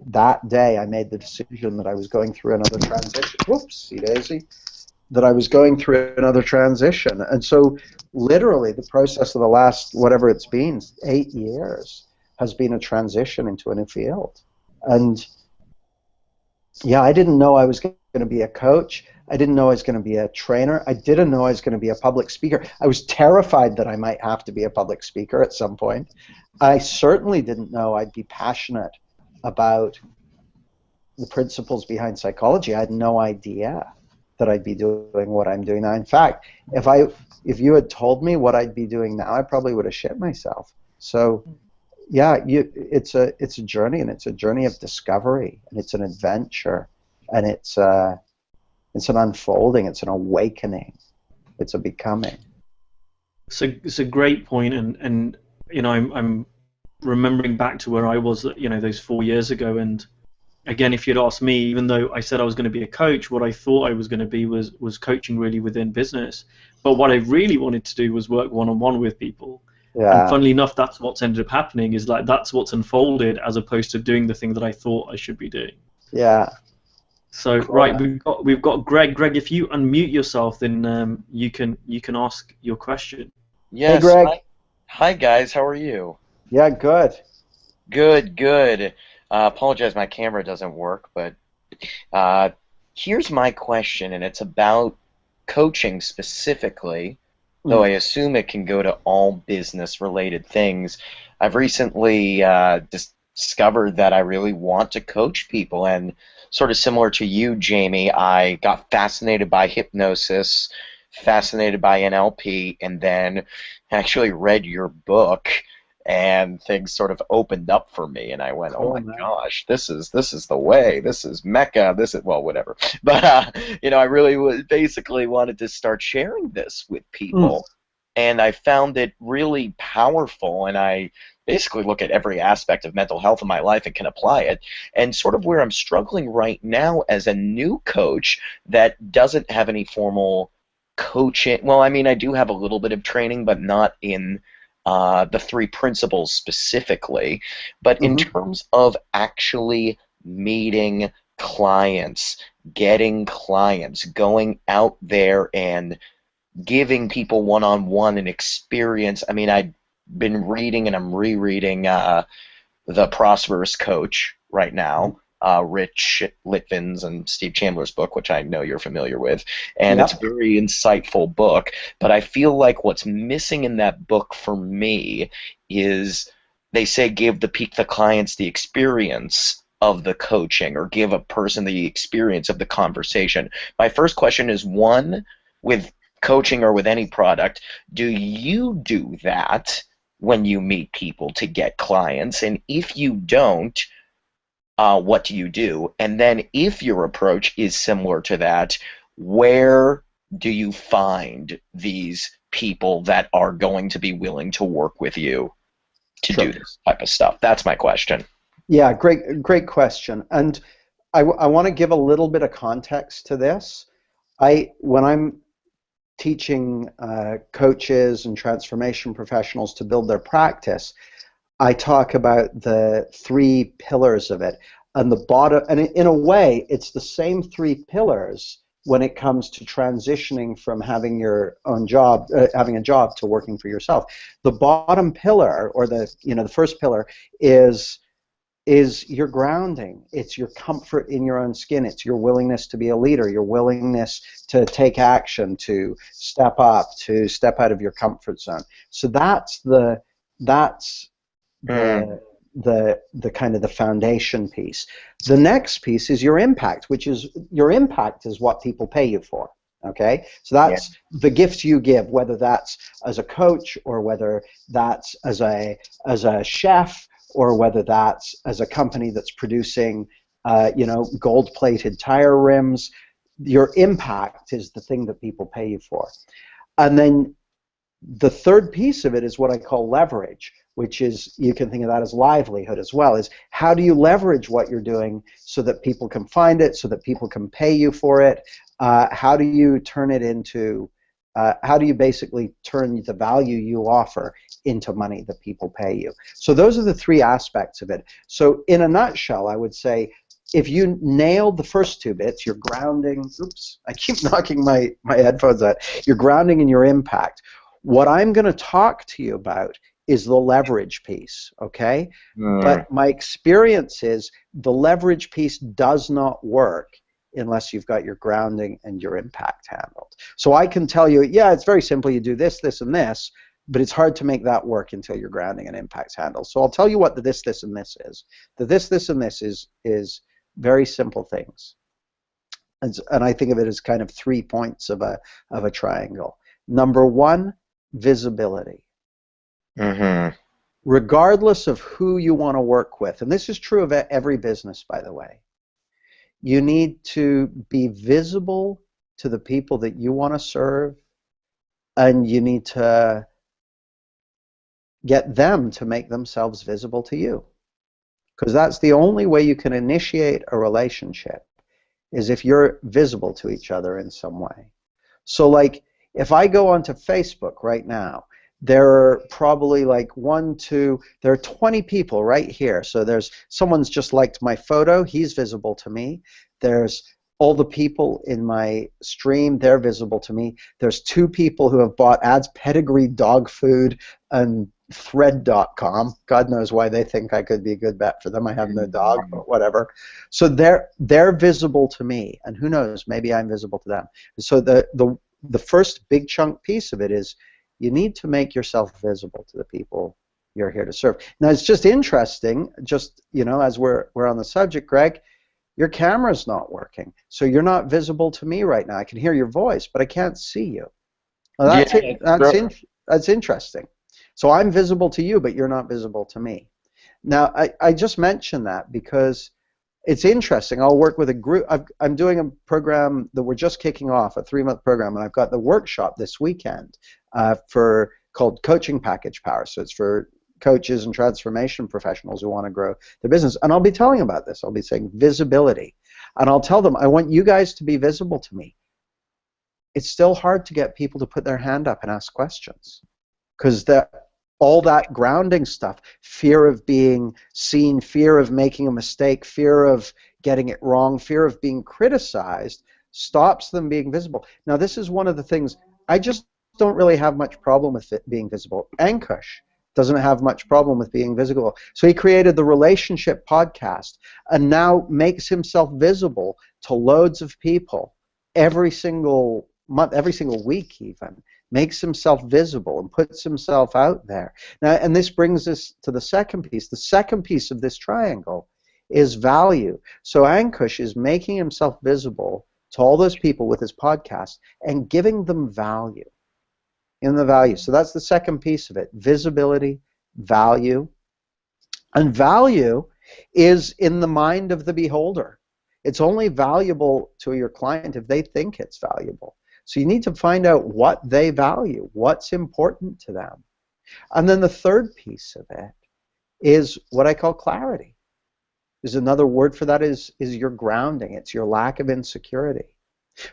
Speaker 2: that day, I made the decision that I was going through another transition. Whoopsie daisy. That I was going through another transition. And so literally the process of the last, whatever it's been, 8 years, has been a transition into a new field. And yeah, I didn't know I was going to be a coach. I didn't know I was going to be a trainer. I didn't know I was going to be a public speaker. I was terrified that I might have to be a public speaker at some point. I certainly didn't know I'd be passionate about the principles behind psychology. I had no idea that I'd be doing what I'm doing now. In fact, if you had told me what I'd be doing now, I probably would have shit myself. So yeah, it's a journey, and it's a journey of discovery, and it's an adventure, and it's an unfolding, it's an awakening, it's a becoming.
Speaker 1: So it's a great point, and you know, I'm remembering back to where I was, you know, those 4 years ago, and again, if you'd asked me, even though I said I was going to be a coach, what I thought I was going to be was coaching really within business. But what I really wanted to do was work one-on-one with people.
Speaker 2: Yeah.
Speaker 1: And funnily enough, that's what's ended up happening, is like that's what's unfolded as opposed to doing the thing that I thought I should be doing.
Speaker 2: Yeah.
Speaker 1: So
Speaker 2: Cool.
Speaker 1: right, we've got Greg. Greg, if you unmute yourself, then you can ask your question.
Speaker 3: Yes.
Speaker 2: Hey, Greg.
Speaker 3: Hi guys, how are you?
Speaker 2: Yeah, good.
Speaker 3: Good. Apologize, my camera doesn't work, but here's my question, and it's about coaching specifically, though I assume it can go to all business-related things. I've recently discovered that I really want to coach people, and sort of similar to you, Jamie, I got fascinated by hypnosis, fascinated by NLP, and then actually read your book, and things sort of opened up for me, and I went, "Oh my gosh, this is the way. This is Mecca. This is, well, whatever." But you know, I really basically wanted to start sharing this with people, and I found it really powerful. And I basically look at every aspect of mental health in my life and can apply it. And sort of where I'm struggling right now as a new coach that doesn't have any formal coaching. Well, I mean, I do have a little bit of training, but not in the 3 principles specifically, but in terms of actually meeting clients, getting clients, going out there and giving people one-on-one an experience. I mean, I've been reading and I'm rereading The Prosperous Coach right now, Rich Litvin's and Steve Chandler's book, which I know you're familiar with, and it's a very insightful book. But I feel like what's missing in that book for me is, they say, give the clients the experience of the coaching, or give a person the experience of the conversation. My first question is, one, with coaching or with any product, do you do that when you meet people to get clients? And if you don't, what do you do? And then if your approach is similar to that, where do you find these people that are going to be willing to work with you to do this type of stuff? That's my question.
Speaker 2: Yeah, great question. And I want to give a little bit of context to this. When I'm teaching coaches and transformation professionals to build their practice, I talk about the 3 pillars of it, and the bottom, and in a way, it's the same 3 pillars when it comes to transitioning from having your own job, having a job, to working for yourself. The bottom pillar, or the first pillar, is your grounding. It's your comfort in your own skin. It's your willingness to be a leader, your willingness to take action, to step up, to step out of your comfort zone. So that's the kind of the foundation piece. The next piece is your impact, which is what people pay you for. Okay, so that's the gifts you give, whether that's as a coach, or whether that's as a chef, or whether that's as a company that's producing gold-plated tire rims. Your impact is the thing that people pay you for. And then the third piece of it is what I call leverage, which is, you can think of that as livelihood as well, is how do you leverage what you're doing so that people can find it, so that people can pay you for it? How do you turn it into, how do you basically turn the value you offer into money that people pay you? So those are the 3 aspects of it. So in a nutshell, I would say, if you nailed the first 2 bits, your grounding, oops, I keep knocking my headphones out, your grounding and your impact, what I'm going to talk to you about is the leverage piece, okay?
Speaker 3: Mm.
Speaker 2: But my experience is the leverage piece does not work unless you've got your grounding and your impact handled. So I can tell you, yeah, it's very simple. You do this, this, and this, but it's hard to make that work until your grounding and impact's handled. So I'll tell you what the this, this, and this is. The this, and this is very simple things. And I think of it as kind of 3 points of a triangle. Number one, visibility.
Speaker 3: Mm-hmm.
Speaker 2: Regardless of who you want to work with, and this is true of every business, by the way, you need to be visible to the people that you want to serve, and you need to get them to make themselves visible to you. Because that's the only way you can initiate a relationship, is if you're visible to each other in some way. So like, if I go onto Facebook right now, there are probably like there are 20 people right here. So there's someone's just liked my photo, he's visible to me. There's all the people in my stream, they're visible to me. There's 2 people who have bought ads, Pedigree Dog Food and Thread.com. God knows why they think I could be a good bet for them. I have no dog, but whatever. So they're visible to me, and who knows, maybe I'm visible to them. So the first big chunk piece of it is you need to make yourself visible to the people you're here to serve. Now it's just interesting, just as we're on the subject, Greg, your camera's not working, so you're not visible to me right now. I can hear your voice, but I can't see you. Well, that's interesting. So I'm visible to you, but you're not visible to me. Now, I just mentioned that because it's interesting. I'll work with a group. I'm doing a program that we're just kicking off, a 3-month program, and I've got the workshop this weekend called Coaching Package Power. So it's for coaches and transformation professionals who want to grow their business. And I'll be telling about this. I'll be saying visibility. And I'll tell them, I want you guys to be visible to me. It's still hard to get people to put their hand up and ask questions, because all that grounding stuff, fear of being seen, fear of making a mistake, fear of getting it wrong, fear of being criticized, stops them being visible. Now, this is one of the things, I just don't really have much problem with it being visible. Ankush doesn't have much problem with being visible. So he created the Relationship Podcast and now makes himself visible to loads of people every single month, every single week even. Makes himself visible and puts himself out there. Now, and this brings us to the second piece. The second piece of this triangle is value. So Ankush is making himself visible to all those people with his podcast and giving them value. So that's the second piece of it. Visibility, value. And value is in the mind of the beholder. It's only valuable to your client if they think it's valuable. So you need to find out what they value, what's important to them. And then the third piece of it is what I call clarity. There's another word for that is your grounding. It's your lack of insecurity.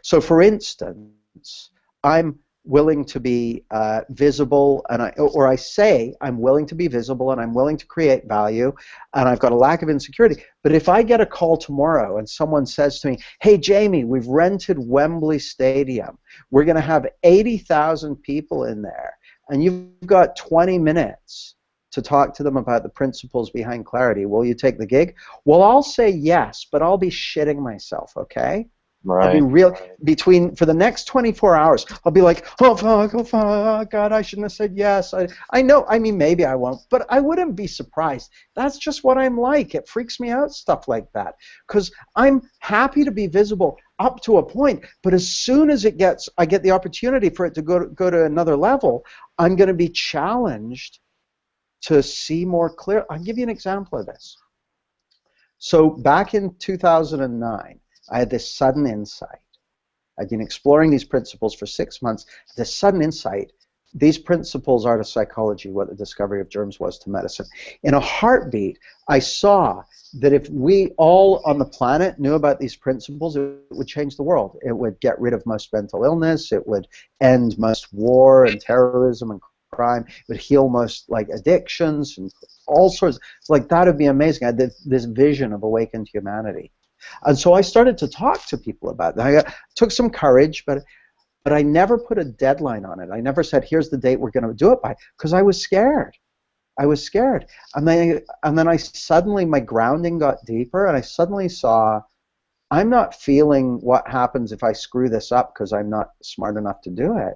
Speaker 2: So for instance, I'm willing to be visible, and I say I'm willing to be visible and I'm willing to create value, and I've got a lack of insecurity. But if I get a call tomorrow and someone says to me, hey Jamie, we've rented Wembley Stadium, we're going to have 80,000 people in there, and you've got 20 minutes to talk to them about the principles behind clarity, will you take the gig? Well, I'll say yes, but I'll be shitting myself, okay?
Speaker 3: Right.
Speaker 2: I'll be real for the next 24 hours. I'll be like, oh fuck, God, I shouldn't have said yes. I know. I mean, maybe I won't, but I wouldn't be surprised. That's just what I'm like. It freaks me out, stuff like that, because I'm happy to be visible up to a point. But as soon as I get the opportunity for it to go to another level, I'm going to be challenged to see more clear. I'll give you an example of this. So back in 2009. I had this sudden insight. I'd been exploring these principles for 6 months. This sudden insight, these principles are to psychology what the discovery of germs was to medicine. In a heartbeat, I saw that if we all on the planet knew about these principles, it would change the world. It would get rid of most mental illness. It would end most war and terrorism and crime. It would heal most addictions and all sorts. That would be amazing. I had this vision of awakened humanity. And so I started to talk to people about that. I took some courage, but I never put a deadline on it. I never said, here's the date we're going to do it by, because I was scared. I was scared. And then I suddenly, my grounding got deeper, and I suddenly saw, I'm not feeling what happens if I screw this up because I'm not smart enough to do it.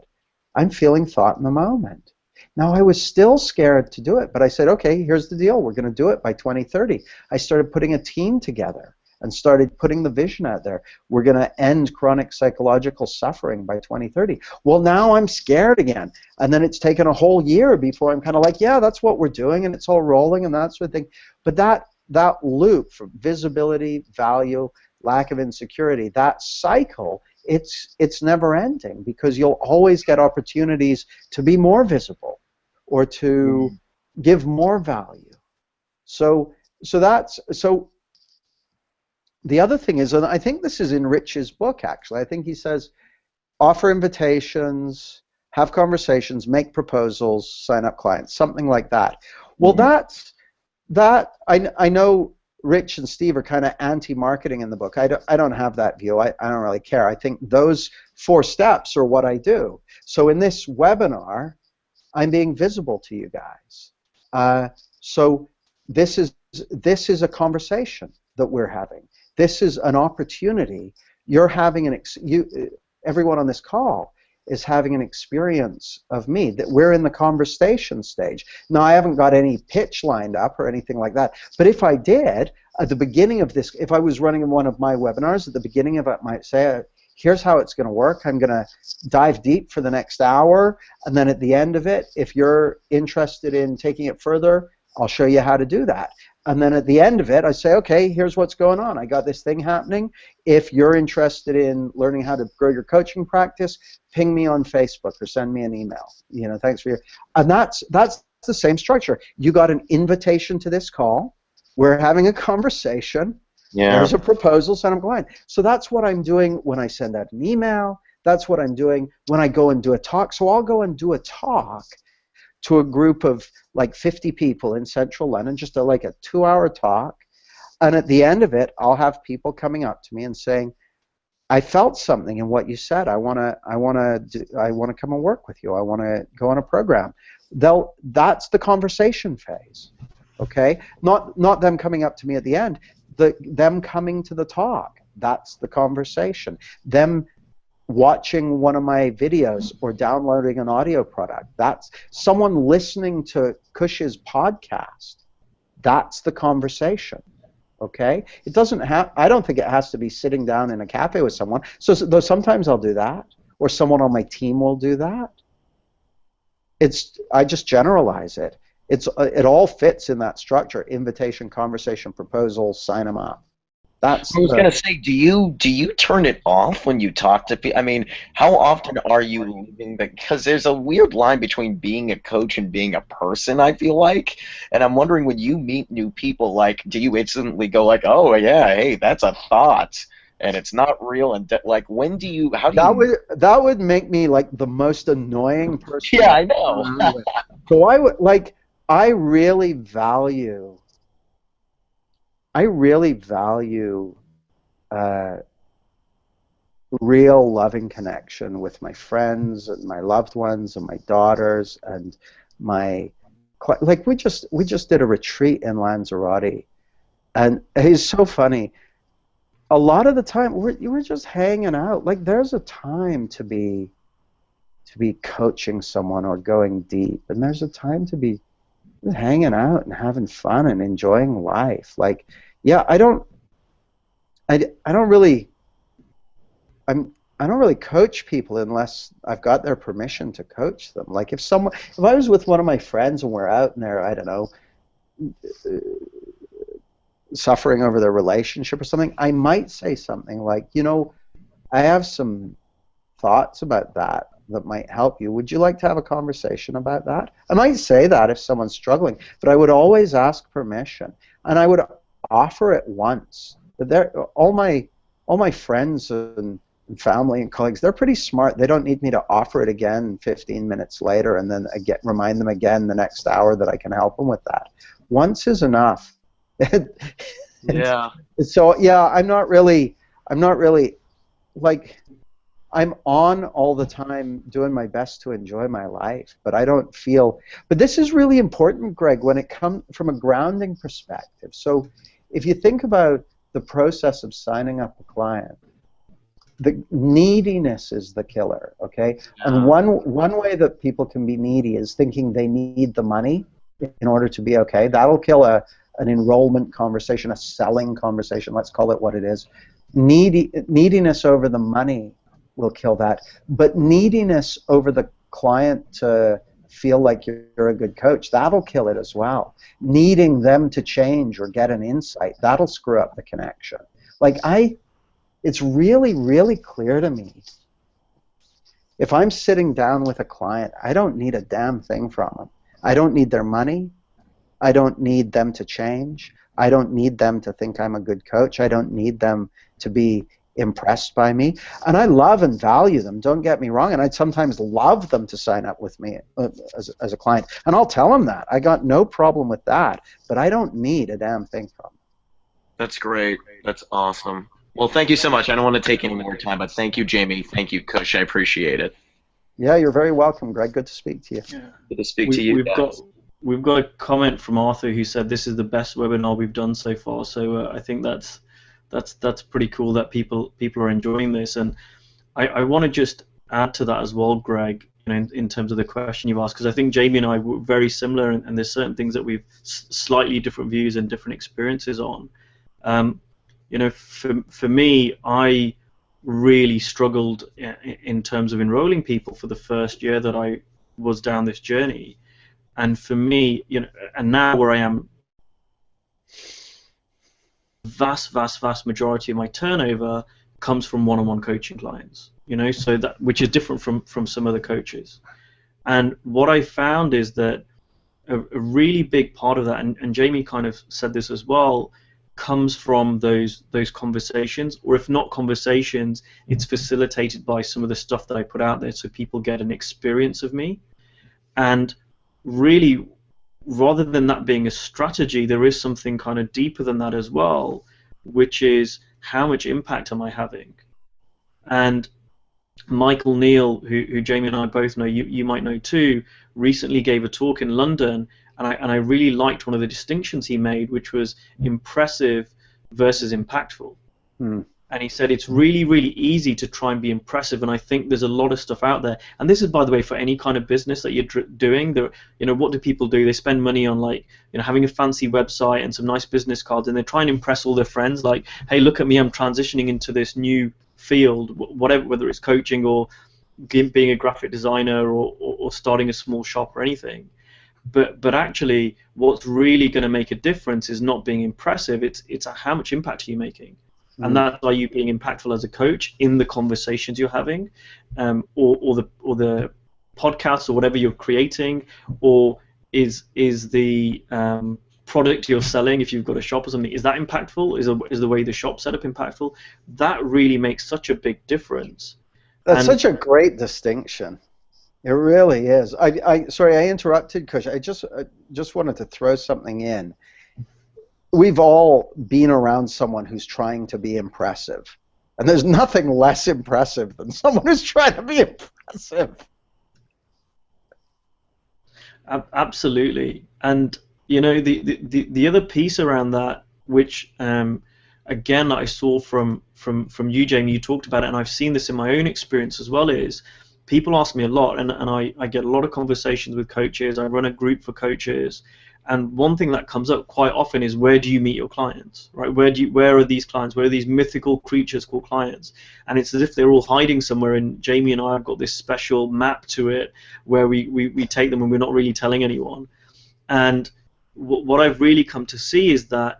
Speaker 2: I'm feeling thought in the moment. Now, I was still scared to do it, but I said, okay, here's the deal. We're going to do it by 2030. I started putting a team together and started putting the vision out there. We're going to end chronic psychological suffering by 2030. Well, now I'm scared again. And then it's taken a whole year before I'm kind of like, yeah, that's what we're doing, and it's all rolling and that sort of thing. But that loop from visibility, value, lack of insecurity, that cycle, it's never ending, because you'll always get opportunities to be more visible or to give more value. So the other thing is, and I think this is in Rich's book actually, I think he says, offer invitations, have conversations, make proposals, sign up clients, something like that. Well, I know Rich and Steve are kind of anti-marketing in the book. I don't have that view. I don't really care. I think those 4 steps are what I do. So in this webinar, I'm being visible to you guys. So this is a conversation that we're having. This is an opportunity. You're having everyone on this call is having an experience of me, that we're in the conversation stage. Now, I haven't got any pitch lined up or anything like that, but if I did, at the beginning of this, if I was running one of my webinars, at the beginning of it, I might say, here's how it's going to work. I'm going to dive deep for the next hour, and then at the end of it, if you're interested in taking it further, I'll show you how to do that. And then at the end of it, I say, okay, here's what's going on. I got this thing happening. If you're interested in learning how to grow your coaching practice, ping me on Facebook or send me an email. You know, thanks for your. And that's the same structure. You got an invitation to this call. We're having a conversation. Yeah. There's a proposal, so I'm going. So that's what I'm doing when I send out an email. That's what I'm doing when I go and do a talk. So I'll go and do a talk to a group of like 50 people in central London, just like a 2-hour talk. And at the end of it, I'll have people coming up to me and saying, I felt something in what you said. I want to come and work with you. I want to go on a program. That's the conversation phase, okay? Not them coming up to me at the end. Them coming to the talk. That's the conversation. Them watching one of my videos or downloading an audio product. That's someone listening to Kush's podcast. That's the conversation. Okay? It doesn't have, I don't think it has to be sitting down in a cafe with someone. So though sometimes I'll do that, or someone on my team will do that. I just generalize it. It all fits in that structure: invitation, conversation, proposal, sign them up. I
Speaker 3: was going to say, do you turn it off when you talk to people? I mean, how often are you leaving? Because there's a weird line between being a coach and being a person, I feel like. And I'm wondering, when you meet new people, like, do you instantly go like, oh, yeah, hey, that's a thought, and it's not real? And like, when do you, how do you...
Speaker 2: That would make me like the most annoying person.
Speaker 3: Yeah, I know.
Speaker 2: So I really value real loving connection with my friends and my loved ones and my daughters and we just did a retreat in Lanzarote, and it's so funny. A lot of the time we're just hanging out. Like, there's a time to be coaching someone or going deep, and there's a time to be hanging out and having fun and enjoying life. Like, yeah, I don't really coach people unless I've got their permission to coach them. Like, if I was with one of my friends and we're out and they're, I don't know, suffering over their relationship or something, I might say something like, you know, I have some thoughts about that might help you. Would you like to have a conversation about that? I might say that if someone's struggling, but I would always ask permission, and I would offer it once. But all my friends and family and colleagues, they're pretty smart. They don't need me to offer it again 15 minutes later and then remind them again the next hour that I can help them with that. Once is enough.
Speaker 1: Yeah.
Speaker 2: So yeah, I'm not really like, I'm on all the time doing my best to enjoy my life, but I don't feel, but this is really important, Greg, when it comes from a grounding perspective. So if you think about the process of signing up a client, the neediness is the killer, okay? And one way that people can be needy is thinking they need the money in order to be okay. That'll kill an enrollment conversation, a selling conversation, let's call it what it is. Neediness over the money will kill that. But neediness over the client to feel like you're a good coach, that'll kill it as well. Needing them to change or get an insight, that'll screw up the connection. Like it's really, really clear to me. If I'm sitting down with a client, I don't need a damn thing from them. I don't need their money. I don't need them to change. I don't need them to think I'm a good coach. I don't need them to be impressed by me. And I love and value them, don't get me wrong, and I'd sometimes love them to sign up with me as a client. And I'll tell them that. I got no problem with that, but I don't need a damn thing from them.
Speaker 3: That's great. That's awesome. Well, thank you so much. I don't want to take any more time, but thank you, Jamie. Thank you, Kush. I appreciate it.
Speaker 2: Yeah, you're very welcome, Greg. Good to speak to you.
Speaker 1: Yeah.
Speaker 3: Good to speak to you.
Speaker 1: We've got a comment from Arthur who said this is the best webinar we've done so far. So I think that's pretty cool that people are enjoying this. And I want to just add to that as well, Greg, in terms of the question you've asked, because I think Jamie and I were very similar, and there's certain things that we've slightly different views and different experiences on. For me, I really struggled in terms of enrolling people for the first year that I was down this journey. And for me, and now where I am, vast majority of my turnover comes from one-on-one coaching clients, so that, which is different from some other coaches. And what I found is that a really big part of that, and Jamie kind of said this as well, comes from those conversations, or if not conversations, it's facilitated by some of the stuff that I put out there, so people get an experience of me. And really, rather than that being a strategy, there is something kind of deeper than that as well, which is how much impact am I having? And Michael Neal, who Jamie and I both know, you might know too, recently gave a talk in London, and I really liked one of the distinctions he made, which was impressive versus impactful. And he said it's really, really easy to try and be impressive, and I think there's a lot of stuff out there. And this is, by the way, for any kind of business that you're doing. What do people do? They spend money on having a fancy website and some nice business cards, and they try and impress all their friends. Like, hey, look at me, I'm transitioning into this new field, whatever, whether it's coaching or being a graphic designer or starting a small shop or anything. But actually, what's really going to make a difference is not being impressive. It's how much impact are you making. And that's, are you being impactful as a coach in the conversations you're having, or the podcast or whatever you're creating, or is the product you're selling, if you've got a shop or something, is that impactful? Is the way the shop's set up impactful? That really makes such a big difference.
Speaker 2: That's such a great distinction. It really is. Sorry, I interrupted, Kush. I just wanted to throw something in. We've all been around someone who's trying to be impressive, and there's nothing less impressive than someone who's trying to be impressive.
Speaker 1: Absolutely. And the other piece around that, which again I saw from you, Jamie, you talked about it, and I've seen this in my own experience as well, is people ask me a lot, and I get a lot of conversations with coaches. I run a group for coaches. And one thing that comes up quite often is, where do you meet your clients, right? Where are these clients? Where are these mythical creatures called clients? And it's as if they're all hiding somewhere. And Jamie and I have got this special map to it where we take them and we're not really telling anyone. And what I've really come to see is that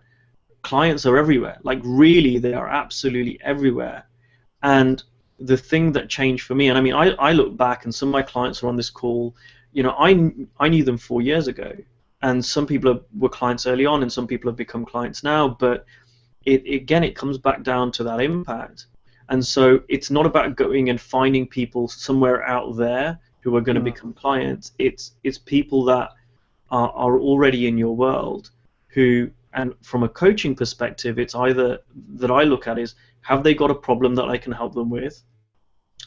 Speaker 1: clients are everywhere. Like, really, they are absolutely everywhere. And the thing that changed for me, and I mean, I look back, and some of my clients are on this call. I knew them 4 years ago. And some people were clients early on, and some people have become clients now. But it comes back down to that impact. And so it's not about going and finding people somewhere out there who are going to become clients. It's people that are already in your world who, and from a coaching perspective, it's either that I look at is, have they got a problem that I can help them with,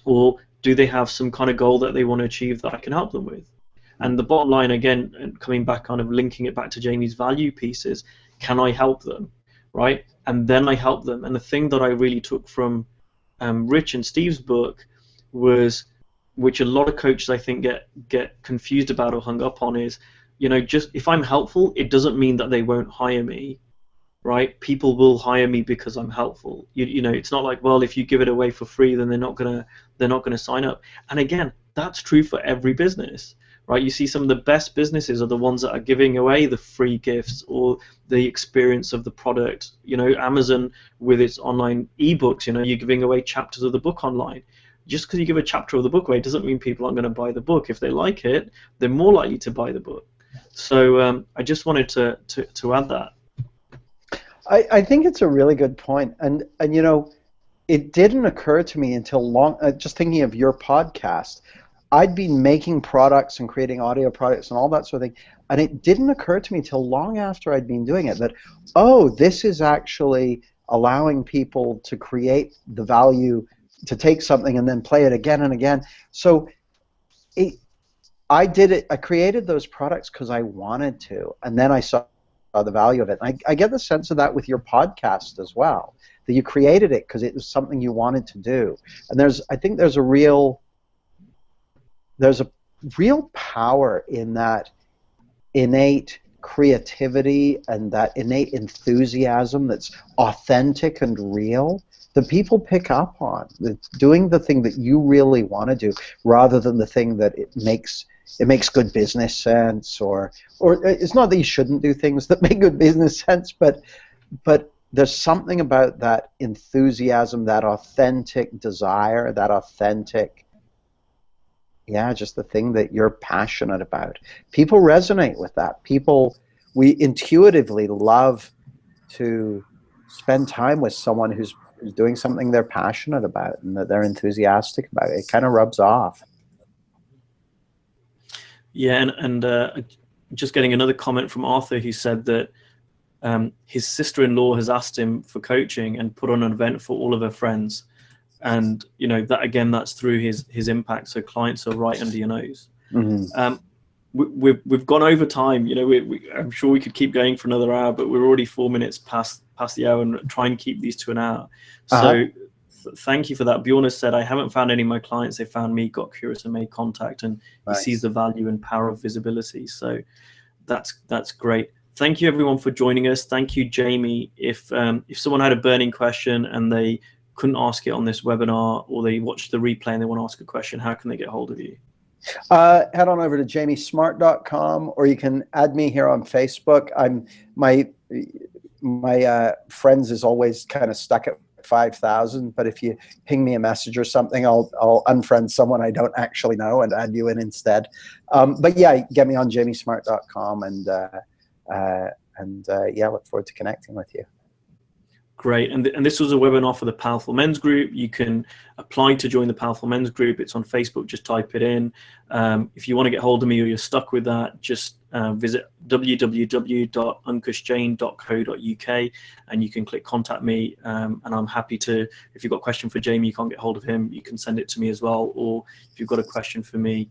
Speaker 1: or do they have some kind of goal that they want to achieve that I can help them with? And the bottom line, again, and coming back, kind of linking it back to Jamie's value pieces, can I help them, right? And then I help them. And the thing that I really took from Rich and Steve's book was, which a lot of coaches I think get confused about or hung up on, is, you know, just if I'm helpful, it doesn't mean that they won't hire me, right? People will hire me because I'm helpful. You know, it's not like, well, if you give it away for free, then they're not gonna sign up. And again, that's true for every business, right? You see some of the best businesses are the ones that are giving away the free gifts or the experience of the product. You know, Amazon with its online ebooks, you know, you're giving away chapters of the book online. Just because you give a chapter of the book away doesn't mean people aren't going to buy the book. If they like it, they're more likely to buy the book. So I just wanted to add that.
Speaker 2: I think it's a really good point, and you know, it didn't occur to me until just thinking of your podcast. I'd been making products and creating audio products and all that sort of thing, and it didn't occur to me till long after I'd been doing it that, oh, this is actually allowing people to create the value, to take something and then play it again and again. So I did it. I created those products because I wanted to, and then I saw the value of it. And I get the sense of that with your podcast as well, that you created it because it was something you wanted to do. And I think there's a real power in that innate creativity and that innate enthusiasm that's authentic and real that people pick up on. Doing the thing that you really want to do rather than the thing that it makes good business sense, or it's not that you shouldn't do things that make good business sense, but there's something about that enthusiasm, that authentic desire, that authentic, just the thing that you're passionate about. People resonate with that. We intuitively love to spend time with someone who's doing something they're passionate about and that they're enthusiastic about. It kind of rubs off.
Speaker 1: Yeah, and just getting another comment from Arthur, who said that his sister-in-law has asked him for coaching and put on an event for all of her friends, and you know that again, that's through his impact. So clients are right under your nose. Mm-hmm. We've gone over time. You know, I'm sure we could keep going for another hour, but we're already 4 minutes past the hour, and try and keep these to an hour. So. Thank you for that. Bjorn has said, I haven't found any of my clients. They found me, got curious, and made contact, and he sees the value and power of visibility. So that's great. Thank you, everyone, for joining us. Thank you, Jamie. If someone had a burning question and they couldn't ask it on this webinar, or they watched the replay and they want to ask a question, how can they get hold of you?
Speaker 2: Head on over to jamiesmart.com, or you can add me here on Facebook. My friends is always kind of stuck at 5,000, but if you ping me a message or something, I'll unfriend someone I don't actually know and add you in instead. But yeah, get me on jamiesmart.com, and look forward to connecting with you.
Speaker 1: Great. And this was a webinar for the Powerful Men's Group. You can apply to join the Powerful Men's Group. It's on Facebook. Just type it in. If you want to get hold of me or you're stuck with that, just visit www.ankushjain.co.uk and you can click contact me. And I'm happy to, if you've got a question for Jamie, you can't get hold of him, you can send it to me as well. Or if you've got a question for me,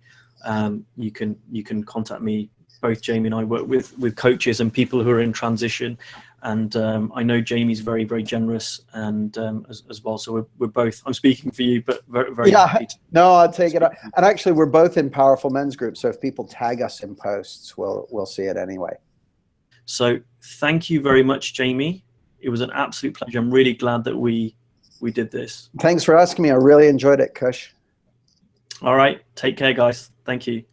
Speaker 1: you can contact me. Both Jamie and I work with coaches and people who are in transition. And I know Jamie's very, very generous, and as well. So we're both. I'm speaking for you, but very, very happy to.
Speaker 2: No, I'll take it. And actually, we're both in Powerful Men's Group. So if people tag us in posts, we'll see it anyway.
Speaker 1: So thank you very much, Jamie. It was an absolute pleasure. I'm really glad that we did this.
Speaker 2: Thanks for asking me. I really enjoyed it, Kush.
Speaker 1: All right. Take care, guys. Thank you.